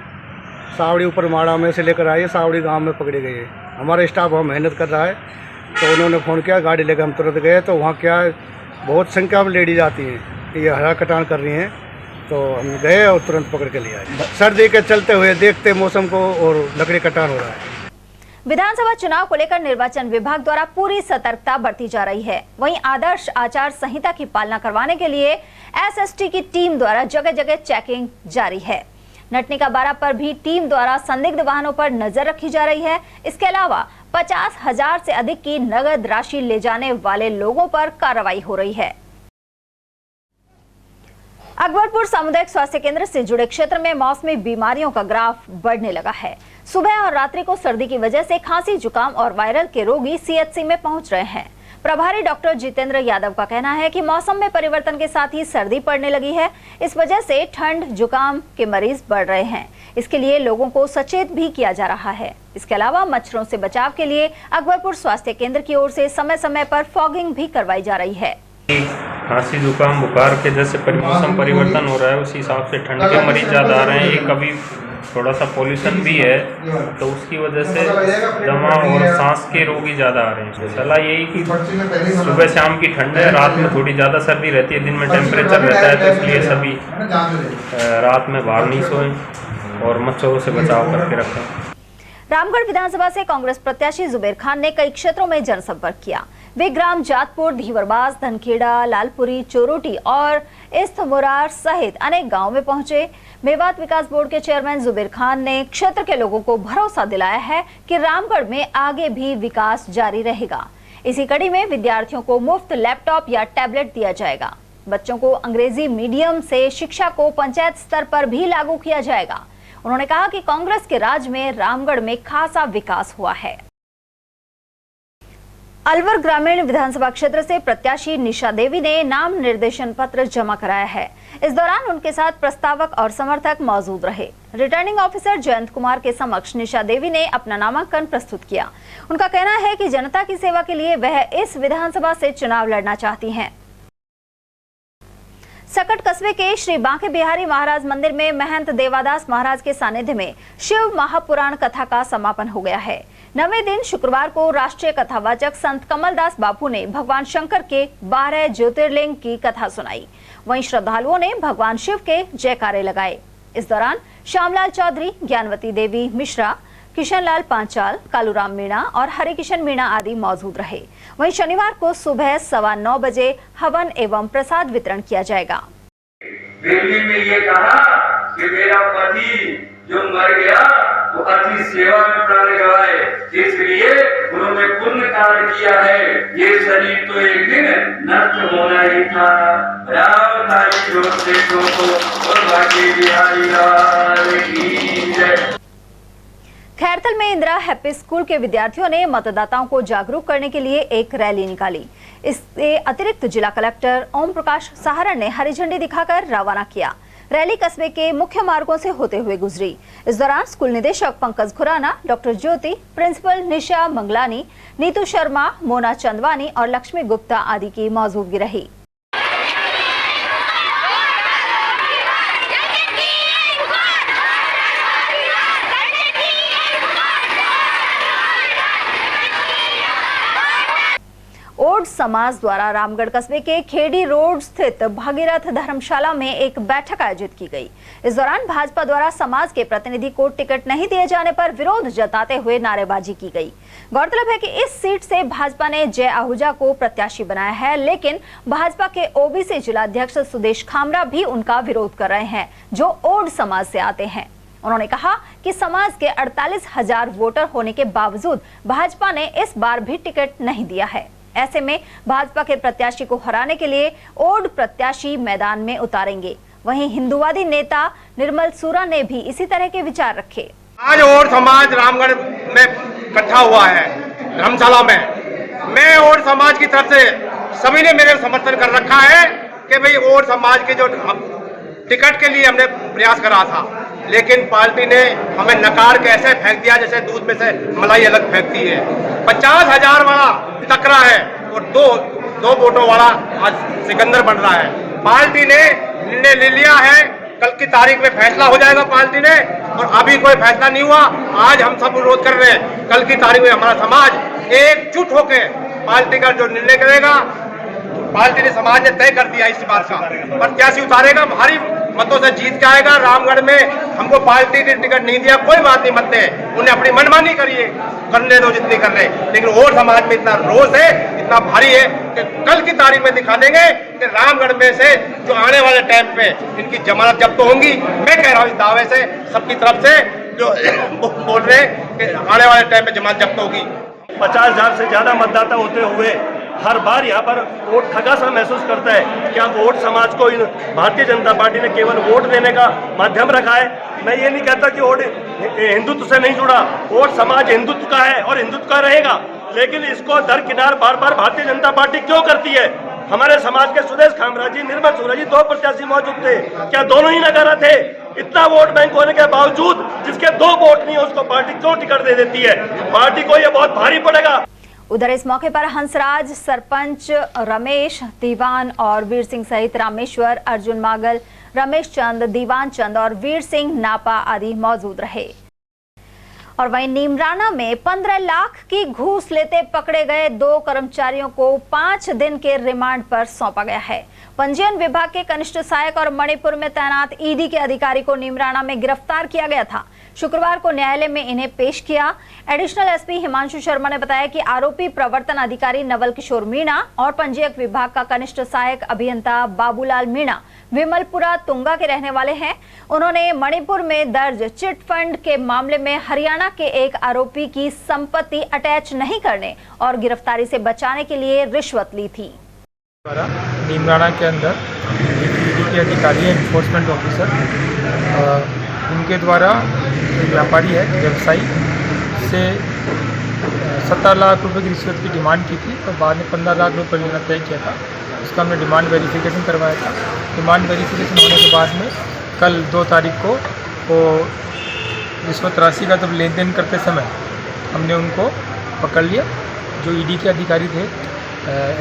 R: सावड़ी ऊपर माड़ा में से लेकर आई है, सावड़ी गांव में पकड़ी गई है। हमारा स्टाफ वहाँ मेहनत कर रहा है, तो उन्होंने फ़ोन किया, गाड़ी लेकर हम तुरंत गए। तो वहाँ क्या बहुत संख्या में लेडीज आती हैं, ये हरा कटान कर रही हैं, तो हम गए और तुरंत पकड़ के ले आए। सर्दी के चलते हुए देखते मौसम को और लकड़ी कटान हो रहा है।
B: विधानसभा चुनाव को लेकर निर्वाचन विभाग द्वारा पूरी सतर्कता बरती जा रही है। वहीं आदर्श आचार संहिता की पालना करवाने के लिए एसएसटी की टीम द्वारा जगह जगह चेकिंग जारी है। नटनी का बारा पर भी टीम द्वारा संदिग्ध वाहनों पर नजर रखी जा रही है। इसके अलावा 50,000 से अधिक की नगद राशि ले जाने वाले लोगों पर कार्रवाई हो रही है। अकबरपुर सामुदायिक स्वास्थ्य केंद्र से जुड़े क्षेत्र में मौसमी बीमारियों का ग्राफ बढ़ने लगा है। सुबह और रात्रि को सर्दी की वजह से खांसी, जुकाम और वायरल के रोगी सीएचसी में पहुंच रहे हैं। प्रभारी डॉक्टर जितेंद्र यादव का कहना है कि मौसम में परिवर्तन के साथ ही सर्दी पड़ने लगी है। इस वजह से ठंड, जुकाम के मरीज बढ़ रहे हैं। इसके लिए लोगों को सचेत भी किया जा रहा है। इसके अलावा मच्छरों से बचाव के लिए अकबरपुर स्वास्थ्य केंद्र की ओर से समय समय पर फॉगिंग भी करवाई जा रही है।
E: खांसी, जुकाम, बुखार के जैसे मौसम परिवर्तन हो रहा है, उसी हिसाब से ठंड के मरीज ज़्यादा आ रहे हैं। ये कभी थोड़ा सा पोल्यूशन भी है, तो उसकी वजह से दमा और सांस के रोगी ज़्यादा आ रहे हैं। सलाह यही कि सुबह शाम की ठंड है, रात में थोड़ी ज़्यादा सर्दी रहती है, दिन में टेम्परेचर रहता है, तो इसलिए सभी रात में बाहर नहीं सोएं और मच्छरों से बचाव करके रखें।
B: रामगढ़ विधानसभा से कांग्रेस प्रत्याशी जुबेर खान ने कई क्षेत्रों में जनसंपर्क किया। वे ग्राम जातपुर, धीवरबास, धनखेड़ा, लालपुरी, चोरोटी और इस्तमुरार सहित अनेक गांवों में पहुंचे। मेवात विकास बोर्ड के चेयरमैन जुबेर खान ने क्षेत्र के लोगों को भरोसा दिलाया है कि रामगढ़ में आगे भी विकास जारी रहेगा। इसी कड़ी में विद्यार्थियों को मुफ्त लैपटॉप या टैबलेट दिया जाएगा। बच्चों को अंग्रेजी मीडियम से शिक्षा को पंचायत स्तर पर भी लागू किया जाएगा। उन्होंने कहा कि कांग्रेस के राज में रामगढ़ में खासा विकास हुआ है। अलवर ग्रामीण विधानसभा क्षेत्र से प्रत्याशी निशा देवी ने नाम निर्देशन पत्र जमा कराया है। इस दौरान उनके साथ प्रस्तावक और समर्थक मौजूद रहे। रिटर्निंग ऑफिसर जयंत कुमार के समक्ष निशा देवी ने अपना नामांकन प्रस्तुत किया। उनका कहना है कि जनता की सेवा के लिए वह इस विधानसभा से चुनाव लड़ना चाहती हैं। सकट कस्बे के श्री बांके बिहारी महाराज मंदिर में महंत देवादास महाराज के सानिध्य में शिव महापुराण कथा का समापन हो गया है। 9वें दिन शुक्रवार को राष्ट्रीय कथावाचक संत कमलदास बापू ने भगवान शंकर के 12 ज्योतिर्लिंग की कथा सुनाई। वहीं श्रद्धालुओं ने भगवान शिव के जयकारे लगाए। इस दौरान श्यामलाल चौधरी, ज्ञानवती देवी मिश्रा, किशनलाल पांचाल, कालूराम मीणा और हरिकिशन मीणा आदि मौजूद रहे। वहीं शनिवार को सुबह 9:15 बजे हवन एवं प्रसाद वितरण किया जाएगा।
N: देवी ने ये कहा कि मेरा पति जो मर गया वो अति सेवा में प्राण गवाए, इसलिए उन्होंने पुण्य कार्य किया है। ये शरीर तो एक दिन नष्ट होना ही था। राम तारी और बाकी बिहारी लाल की जय।
B: खैरतल में इंदिरा हैप्पी स्कूल के विद्यार्थियों ने मतदाताओं को जागरूक करने के लिए एक रैली निकाली। इससे अतिरिक्त जिला कलेक्टर ओम प्रकाश सहारण ने हरी झंडी दिखाकर रवाना किया। रैली कस्बे के मुख्य मार्गों से होते हुए गुजरी। इस दौरान स्कूल निदेशक पंकज खुराना, डॉक्टर ज्योति, प्रिंसिपल निशा मंगलानी, नीतू शर्मा, मोना चंदवानी और लक्ष्मी गुप्ता आदि की मौजूदगी रही। ओड समाज द्वारा रामगढ़ कस्बे के खेड़ी रोड स्थित भागीरथ धर्मशाला में एक बैठक आयोजित की गई। इस दौरान भाजपा द्वारा समाज के प्रतिनिधि को टिकट नहीं दिए जाने पर विरोध जताते हुए नारेबाजी की गई। गौरतलब है कि इस सीट से भाजपा ने जय आहूजा को प्रत्याशी बनाया है, लेकिन भाजपा के ओबीसी जिलाध्यक्ष सुदेश खामरा भी उनका विरोध कर रहे हैं, जो ओड समाज से आते हैं। उन्होंने कहा कि समाज के 48,000 वोटर होने के बावजूद भाजपा ने इस बार भी टिकट नहीं दिया है। ऐसे में भाजपा के प्रत्याशी को हराने के लिए ओड प्रत्याशी मैदान में उतारेंगे। वहीं हिंदूवादी नेता निर्मल सूरा ने भी इसी तरह के विचार रखे।
F: आज ओड समाज रामगढ़ में इकट्ठा हुआ है धर्मशाला में। मैं ओड समाज की तरफ से सभी ने मेरे समर्थन कर रखा है कि भाई ओड समाज के जो टिकट के लिए हमने प्रयास करा था, लेकिन पार्टी ने हमें नकार के ऐसे फेंक दिया जैसे दूध में से मलाई अलग फेंकती है। 50,000 वाला टकरा है और दो वोटों वाला आज सिकंदर बन रहा है। पार्टी ने निर्णय ले लिया है, कल की तारीख में फैसला हो जाएगा पार्टी ने, और अभी कोई फैसला नहीं हुआ। आज हम सब अनुरोध कर रहे हैं, कल की तारीख में हमारा समाज एकजुट होकर पार्टी का जो निर्णय करेगा, पार्टी ने समाज ने तय कर दिया इस बात का, प्रत्याशी उतारेगा, भारी मतों से जीत के आएगा। रामगढ़ में हमको पार्टी ने टिकट नहीं दिया, कोई बात नहीं, मत दे, उन्हें अपनी मनमानी करिए, करने दो जितनी कर रहे, लेकिन और समाज में इतना रोष है, इतना भारी है कि कल की तारीख में दिखा देंगे कि रामगढ़ में से जो आने वाले टाइम पे इनकी जमानत जब्त होंगी। मैं कह रहा हूँ इस दावे से सबकी तरफ से जो बोल रहे हैं कि आने वाले टाइम पे जमानत जब्त होगी।
G: 50,000 से ज्यादा मतदाता होते हुए हर बार यहाँ पर वोट ठगा सा महसूस करता है। क्या वोट समाज को भारतीय जनता पार्टी ने केवल वोट देने का माध्यम रखा है? मैं ये नहीं कहता कि वोट हिंदुत्व से नहीं जुड़ा, वोट समाज हिंदुत्व का है और हिंदुत्व का रहेगा, लेकिन इसको दरकिनार बार बार भारतीय जनता पार्टी क्यों करती है? हमारे समाज के सुदेश खामराज जी, निर्मल सूरज जी 2 प्रत्याशी मौजूद थे, क्या दोनों ही नकारा थे? इतना वोट बैंक होने के बावजूद जिसके 2 वोट नहीं है उसको पार्टी क्यों टिकट दे देती है? पार्टी को ये बहुत भारी पड़ेगा।
B: उधर इस मौके पर हंसराज, सरपंच रमेश, दीवान और वीर सिंह सहित रामेश्वर, अर्जुन मागल, रमेश चंद, दीवान चंद और वीर सिंह नापा आदि मौजूद रहे। और वहीं नीमराना में 15 लाख की घूस लेते पकड़े गए 2 कर्मचारियों को 5 दिन के रिमांड पर सौंपा गया है। पंजीयन विभाग के कनिष्ठ सहायक और मणिपुर में तैनात ईडी के अधिकारी को नीमराना में गिरफ्तार किया गया था। शुक्रवार को न्यायालय में इन्हें पेश किया। एडिशनल एसपी हिमांशु शर्मा ने बताया कि आरोपी प्रवर्तन अधिकारी नवल किशोर मीणा और पंजीयक विभाग का कनिष्ठ सहायक अभियंता बाबूलाल मीणा विमलपुरा तुंगा के रहने वाले हैं। उन्होंने मणिपुर में दर्ज चिट फंड के मामले में हरियाणा के एक आरोपी की संपत्ति अटैच नहीं करने और गिरफ्तारी से बचाने के लिए रिश्वत ली थी।
H: नीमराना के अंदर ईडी के अधिकारी एनफोर्समेंट ऑफिसर उनके द्वारा व्यापारी है व्यवसायी से 17 लाख रुपए की रिश्वत की डिमांड की थी, तो बाद में 15 लाख रुपए लेना तय किया था। उसका हमने डिमांड वेरिफिकेशन करवाया था। डिमांड वेरिफिकेशन होने के बाद में कल 2 तारीख को वो रिश्वत राशि का जब लेन देन करते समय हमने उनको पकड़ लिया। जो ईडी के अधिकारी थे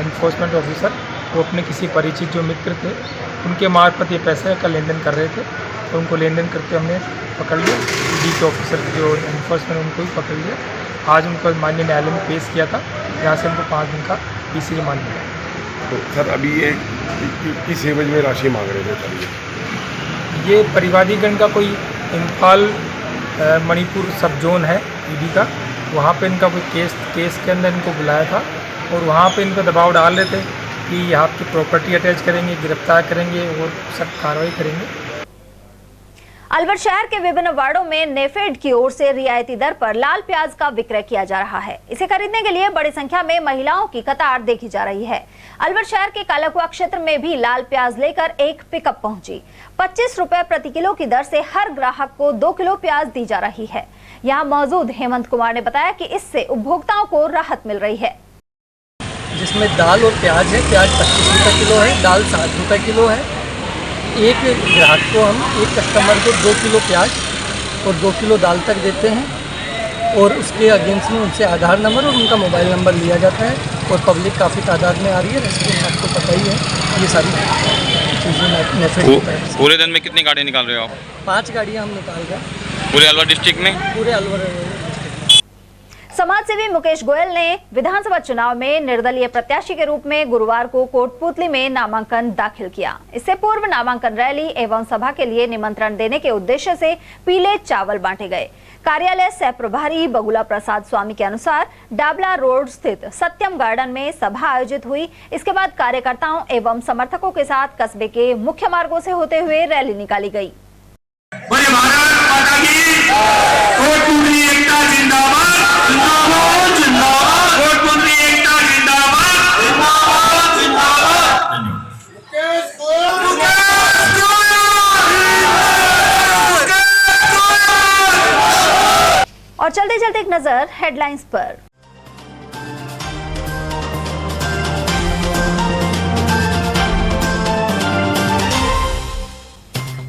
H: एनफोर्समेंट ऑफिसर, वो अपने किसी परिचित जो मित्र थे उनके मार्फत ये पैसे का लेन देन कर रहे थे, तो उनको लेन देन करते हमने पकड़ लिया। ईडी के ऑफिसर जो एनफोर्समेंट उनको भी पकड़ लिया। आज उनको माननीय न्यायालय में पेश किया था, जहाँ से उनको 5 दिन का पीसी रिमांड मिला।
I: तो सर अभी ये किस एवज में राशि मांग रहे थे सर?
H: ये परिवादीगण का कोई इम्फाल मणिपुर सब जोन है ईडी का, वहाँ पे इनका कोई केस के अंदर इनको बुलाया था और वहाँ पे इनको दबाव डाल रहे थे कि आपकी प्रॉपर्टी अटैच करेंगे, गिरफ्तार करेंगे और सब कार्रवाई करेंगे।
B: अलवर शहर के विभिन्न वार्डों में नेफेड की ओर से रियायती दर पर लाल प्याज का विक्रय किया जा रहा है। इसे खरीदने के लिए बड़ी संख्या में महिलाओं की कतार देखी जा रही है। अलवर शहर के कालाकुआ क्षेत्र में भी लाल प्याज लेकर एक पिकअप पहुंची। 25 रुपए प्रति किलो की दर से हर ग्राहक को 2 किलो प्याज दी जा रही है। यहाँ मौजूद हेमंत कुमार ने बताया कि इससे उपभोक्ताओं को राहत मिल रही है।
S: जिसमें दाल और प्याज है। प्याज 25 रुपये किलो है, दाल 7 रुपये किलो है। एक ग्राहक को हम, एक कस्टमर को 2 किलो प्याज और 2 किलो दाल तक देते हैं और उसके अगेंस्ट में उनसे आधार नंबर और उनका मोबाइल नंबर लिया जाता है और पब्लिक काफ़ी तादाद में आ रही है। रेस्टोरेंट आपको पता ही है, ये सारी चीज़ें नेफेड।
J: पूरे दिन में कितनी गाड़ी निकाल रहे हो आप?
S: 5 गाड़ियाँ हम निकाल रहे हैं
J: पूरे अलवर डिस्ट्रिक्ट में।
S: पूरे अलवर
B: समाजसेवी मुकेश गोयल ने विधानसभा चुनाव में निर्दलीय प्रत्याशी के रूप में गुरुवार को कोटपुतली में नामांकन दाखिल किया। इससे पूर्व नामांकन रैली एवं सभा के लिए निमंत्रण देने के उद्देश्य से पीले चावल बांटे गए। कार्यालय सह प्रभारी बगुला प्रसाद स्वामी के अनुसार डाबला रोड स्थित सत्यम गार्डन में सभा आयोजित हुई। इसके बाद कार्यकर्ताओं एवं समर्थकों के साथ कस्बे के मुख्य मार्गों से होते हुए रैली निकाली गई। और चलते चलते एक नजर हेडलाइंस पर।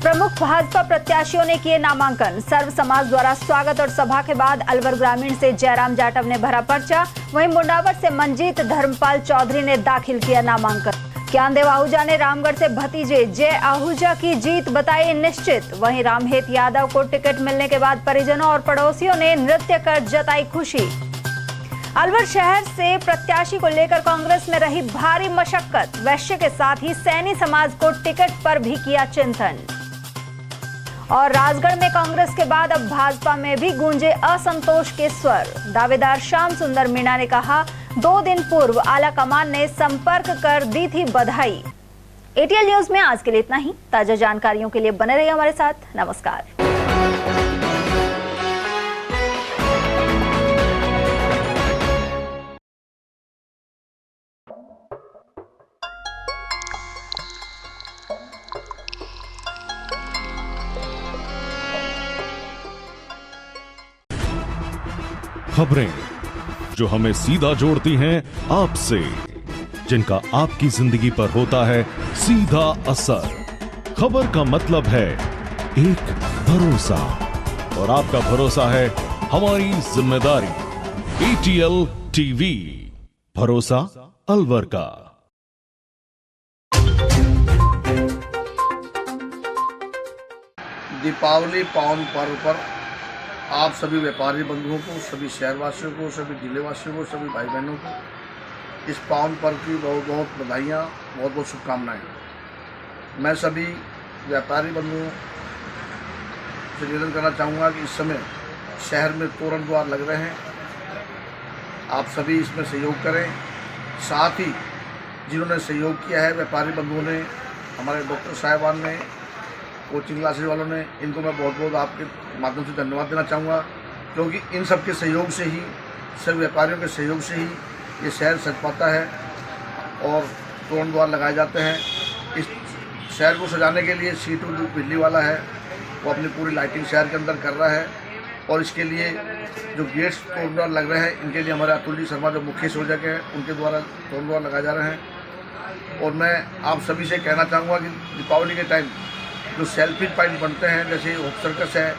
B: प्रमुख भाजपा प्रत्याशियों ने किए नामांकन। सर्व समाज द्वारा स्वागत और सभा के बाद अलवर ग्रामीण से जयराम जाटव ने भरा पर्चा। वहीं मुंडावर से मंजीत धर्मपाल चौधरी ने दाखिल किया नामांकन। ज्ञानदेव आहूजा ने रामगढ़ से भतीजे जय आहूजा की जीत बताई निश्चित। वहीं रामहेत यादव को टिकट मिलने के बाद परिजनों और पड़ोसियों ने नृत्य कर जताई खुशी। अलवर शहर से प्रत्याशी को लेकर कांग्रेस में रही भारी मशक्कत। वैश्य के साथ ही सैनी समाज को टिकट पर भी किया चिंतन। और राजगढ़ में कांग्रेस के बाद अब भाजपा में भी गूंजे असंतोष के स्वर। दावेदार श्याम सुंदर मीणा ने कहा, 2 दिन पूर्व आला कमान ने संपर्क कर दी थी बधाई। एटीएल न्यूज में आज के लिए इतना ही। ताजा जानकारियों के लिए बने रहिए हमारे साथ। नमस्कार।
C: खबरें जो हमें सीधा जोड़ती हैं आपसे, जिनका आपकी जिंदगी पर होता है सीधा असर। खबर का मतलब है एक भरोसा, और आपका भरोसा है हमारी जिम्मेदारी। एटीएल टीवी, भरोसा अलवर का।
K: दीपावली पावन पर्व पर आप सभी व्यापारी बंधुओं को, सभी शहरवासियों को, सभी जिलेवासियों को, सभी भाई बहनों को इस पावन पर्व की बहुत बहुत बधाइयाँ, बहुत बहुत शुभकामनाएं। मैं सभी व्यापारी बंधुओं से निवेदन करना चाहूँगा कि इस समय शहर में तोरण द्वार लग रहे हैं, आप सभी इसमें सहयोग करें। साथ ही जिन्होंने सहयोग किया है व्यापारी बंधुओं ने, हमारे डॉक्टर साहिबान ने, कोचिंग क्लासेस वालों ने, इनको मैं बहुत बहुत आपके माध्यम से धन्यवाद देना चाहूँगा, क्योंकि इन सब के सहयोग से ही, सब व्यापारियों के सहयोग से ही ये शहर सज पाता है और तोरण द्वार लगाए जाते हैं। इस शहर को सजाने के लिए सीटू बिजली वाला है, वो अपनी पूरी लाइटिंग शहर के अंदर कर रहा है, और इसके लिए जो गेट्स तोरण द्वार लग रहे हैं, इनके लिए हमारे अतुल जी शर्मा जो मुख्य संयोजक हैं, उनके द्वारा तोरण द्वार लगाए जा रहे हैं। और मैं आप सभी से कहना चाहूँगा कि दीपावली के टाइम जो सेल्फी पॉइंट बनते हैं, जैसे होप सर्कस है,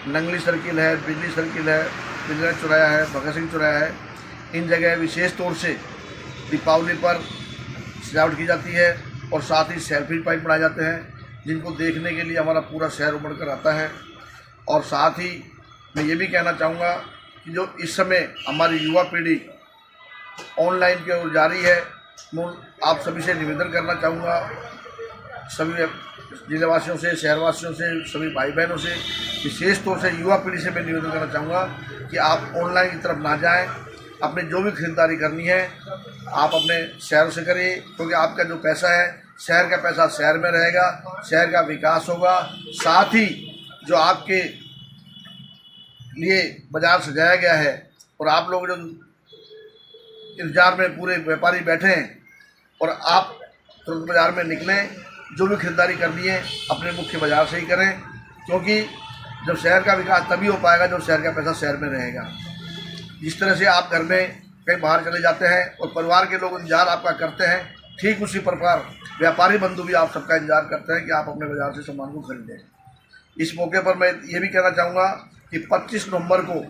K: नंगली सर्किल है, बिजली सर्किल है, बिजली चौराया है, भगत सिंह चौराया है, इन जगह विशेष तौर से दीपावली पर सजावट की जाती है और साथ ही सेल्फी पॉइंट बनाए जाते हैं, जिनको देखने के लिए हमारा पूरा शहर उमड़ कर आता है। और साथ ही मैं ये भी कहना चाहूँगा कि जो इस समय हमारी युवा पीढ़ी ऑनलाइन की ओर जा रही है, मैं आप सभी से निवेदन करना चाहूँगा, सभी जिलेवासियों से, शहरवासियों से, सभी भाई बहनों से, विशेष तौर से युवा पीढ़ी से मैं निवेदन करना चाहूँगा कि आप ऑनलाइन की तरफ ना जाएं। अपने जो भी खरीदारी करनी है आप अपने शहरों से करिए, क्योंकि आपका जो पैसा है, शहर का पैसा शहर में रहेगा, शहर का विकास होगा। साथ ही जो आपके लिए बाजार सजाया गया है और आप लोग जो इंतजार में पूरे व्यापारी बैठे हैं और आप तुरंत बाजार में निकलें, जो भी खरीदारी करनी है अपने मुख्य बाजार से ही करें, क्योंकि जब शहर का विकास तभी हो पाएगा जब शहर का पैसा शहर में रहेगा। जिस तरह से आप घर में कहीं बाहर चले जाते हैं और परिवार के लोग इंतजार आपका करते हैं, ठीक उसी प्रकार व्यापारी बंधु भी आप सबका इंतजार करते हैं कि आप अपने बाजार से सामान को खरीदें। इस मौके पर मैं ये भी कहना चाहूँगा कि 25 नवंबर को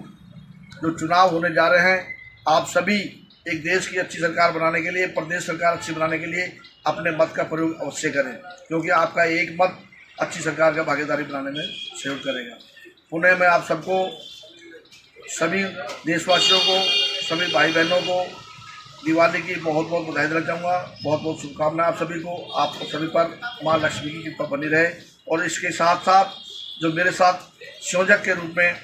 K: जो चुनाव होने जा रहे हैं, आप सभी एक देश की अच्छी सरकार बनाने के लिए, प्रदेश सरकार अच्छी बनाने के लिए अपने मत का प्रयोग अवश्य करें, क्योंकि आपका एक मत अच्छी सरकार का भागीदारी बनाने में सहयोग करेगा। पुनः मैं आप सबको, सभी देशवासियों को, सभी भाई बहनों को दिवाली की बहुत बहुत बधाई देना चाहूँगा, बहुत बहुत शुभकामनाएं आप सभी को। आप सभी पर माँ लक्ष्मी की कृपा बनी रहे। और इसके साथ साथ जो मेरे साथ संयोजक के रूप में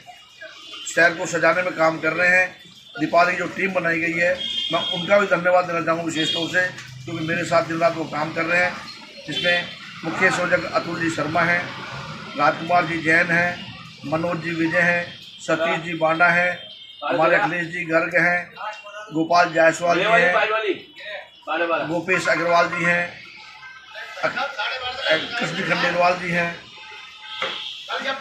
K: शहर को सजाने में काम कर रहे हैं, दीपावली की जो टीम बनाई गई है, मैं उनका भी धन्यवाद देना चाहूँगा विशेष तौर से, क्योंकि मेरे साथ दिन रात वो काम कर रहे हैं, जिसमें मुख्य संयोजक अतुल जी शर्मा हैं, राजकुमार जी जैन हैं, मनोज जी विजय हैं, सतीश जी बांडा हैं, हमारे अखिलेश जी गर्ग हैं, गोपाल जायसवाल जी हैं, गोपेश अग्रवाल जी हैं, कृष्ण खंडेलवाल जी हैं,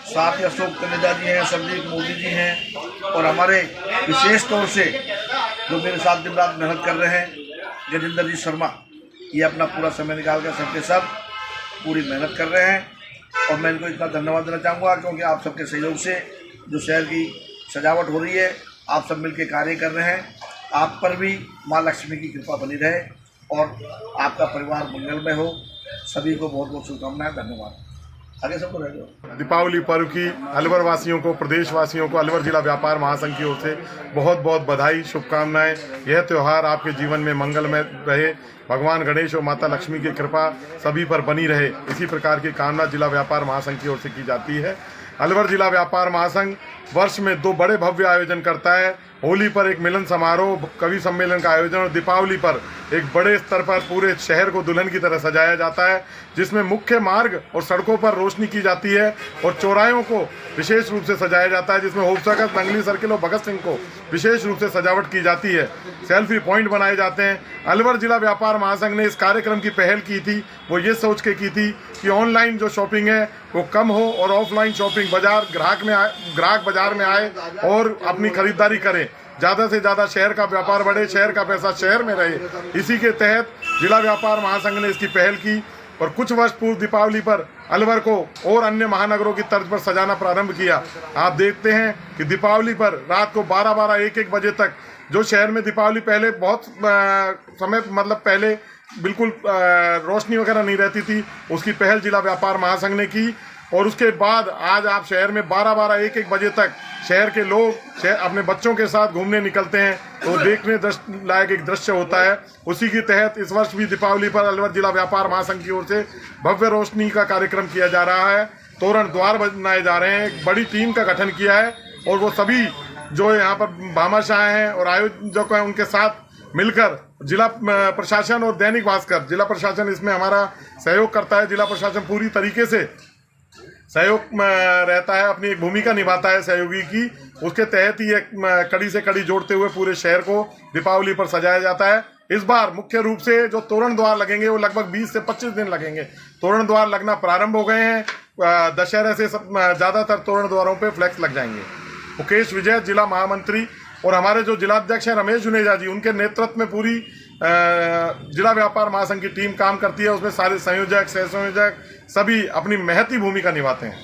K: साथ ही अशोक तनेजा जी हैं, संदीप मोदी जी हैं, और हमारे विशेष तौर से जो मेरे साथ दिन रात मेहनत कर रहे हैं, गजेंद्र जी शर्मा, ये अपना पूरा समय निकाल कर सबके सब पूरी मेहनत कर रहे हैं। और मैं इनको इतना धन्यवाद देना चाहूँगा क्योंकि आप सबके सहयोग से जो शहर की सजावट हो रही है, आप सब मिलकर कार्य कर रहे हैं। आप पर भी माँ लक्ष्मी की कृपा बनी रहे और आपका परिवार मंगलमय हो। सभी को बहुत बहुत शुभकामनाएं। धन्यवाद। आगे सबको रह जाओ।
L: दीपावली पर्व की अलवर वासियों को, प्रदेश वासियों को अलवर जिला व्यापार महासंघ की ओर से बहुत बहुत बधाई, शुभकामनाएं। यह त्यौहार आपके जीवन में मंगलमय रहे। भगवान गणेश और माता लक्ष्मी की कृपा सभी पर बनी रहे, इसी प्रकार की कामना जिला व्यापार महासंघ की ओर से की जाती है। अलवर जिला व्यापार महासंघ वर्ष में 2 बड़े भव्य आयोजन करता है। होली पर एक मिलन समारोह, कवि सम्मेलन का आयोजन और दीपावली पर एक बड़े स्तर पर पूरे शहर को दुल्हन की तरह सजाया जाता है, जिसमें मुख्य मार्ग और सड़कों पर रोशनी की जाती है और चौराहों को विशेष रूप से सजाया जाता है, जिसमें होपसागर, नंगली सर्किल और भगत सिंह को विशेष रूप से सजावट की जाती है। सेल्फी पॉइंट बनाए जाते हैं। अलवर जिला व्यापार महासंघ ने इस कार्यक्रम की पहल की थी, वो ये सोच के की थी कि ऑनलाइन जो शॉपिंग है वो कम हो और ऑफलाइन शॉपिंग ग्राहक बाजार में आए और अपनी खरीदारी करें, ज़्यादा से ज़्यादा शहर का व्यापार बढ़े, शहर का पैसा शहर में रहे। इसी के तहत जिला व्यापार महासंघ ने इसकी पहल की और कुछ वर्ष पूर्व दीपावली पर अलवर को और अन्य महानगरों की तर्ज पर सजाना प्रारंभ किया। आप देखते हैं कि दीपावली पर रात को 12-12, 1-1 बजे तक जो शहर में दीपावली पहले बहुत समय पहले बिल्कुल रोशनी वगैरह नहीं रहती थी, उसकी पहल जिला व्यापार महासंघ ने की और उसके बाद आज आप शहर में 12-12, 1-1 बजे तक शहर के लोग अपने बच्चों के साथ घूमने निकलते हैं, तो देखने लायक एक दृश्य होता है। उसी के तहत इस वर्ष भी दीपावली पर अलवर जिला व्यापार महासंघ की ओर से भव्य रोशनी का कार्यक्रम किया जा रहा है। तोरण द्वार बनाए जा रहे हैं। एक बड़ी टीम का गठन किया है और वो सभी जो यहाँ पर भामाशाह हैं और आयोजक हैं उनके साथ मिलकर जिला प्रशासन और दैनिक भास्कर, जिला प्रशासन इसमें हमारा सहयोग करता है। जिला प्रशासन पूरी तरीके से सहयोग रहता है, अपनी एक भूमिका निभाता है सहयोगी की। उसके तहत ही एक कड़ी से कड़ी जोड़ते हुए पूरे शहर को दीपावली पर सजाया जाता है। इस बार मुख्य रूप से जो तोरण द्वार लगेंगे वो लगभग 20 से 25 दिन लगेंगे। तोरण द्वार लगना प्रारंभ हो गए हैं। दशहरे से ज़्यादातर तोरण द्वारों पे फ्लैक्स लग जाएंगे। मुकेश विजय जिला महामंत्री और हमारे जो जिलाध्यक्ष हैं रमेश जुनेजा जी, उनके नेतृत्व में पूरी जिला व्यापार महासंघ की टीम काम करती है। उसमें सारे संयोजक, सह संयोजक सभी अपनी महती भूमिका निभाते हैं।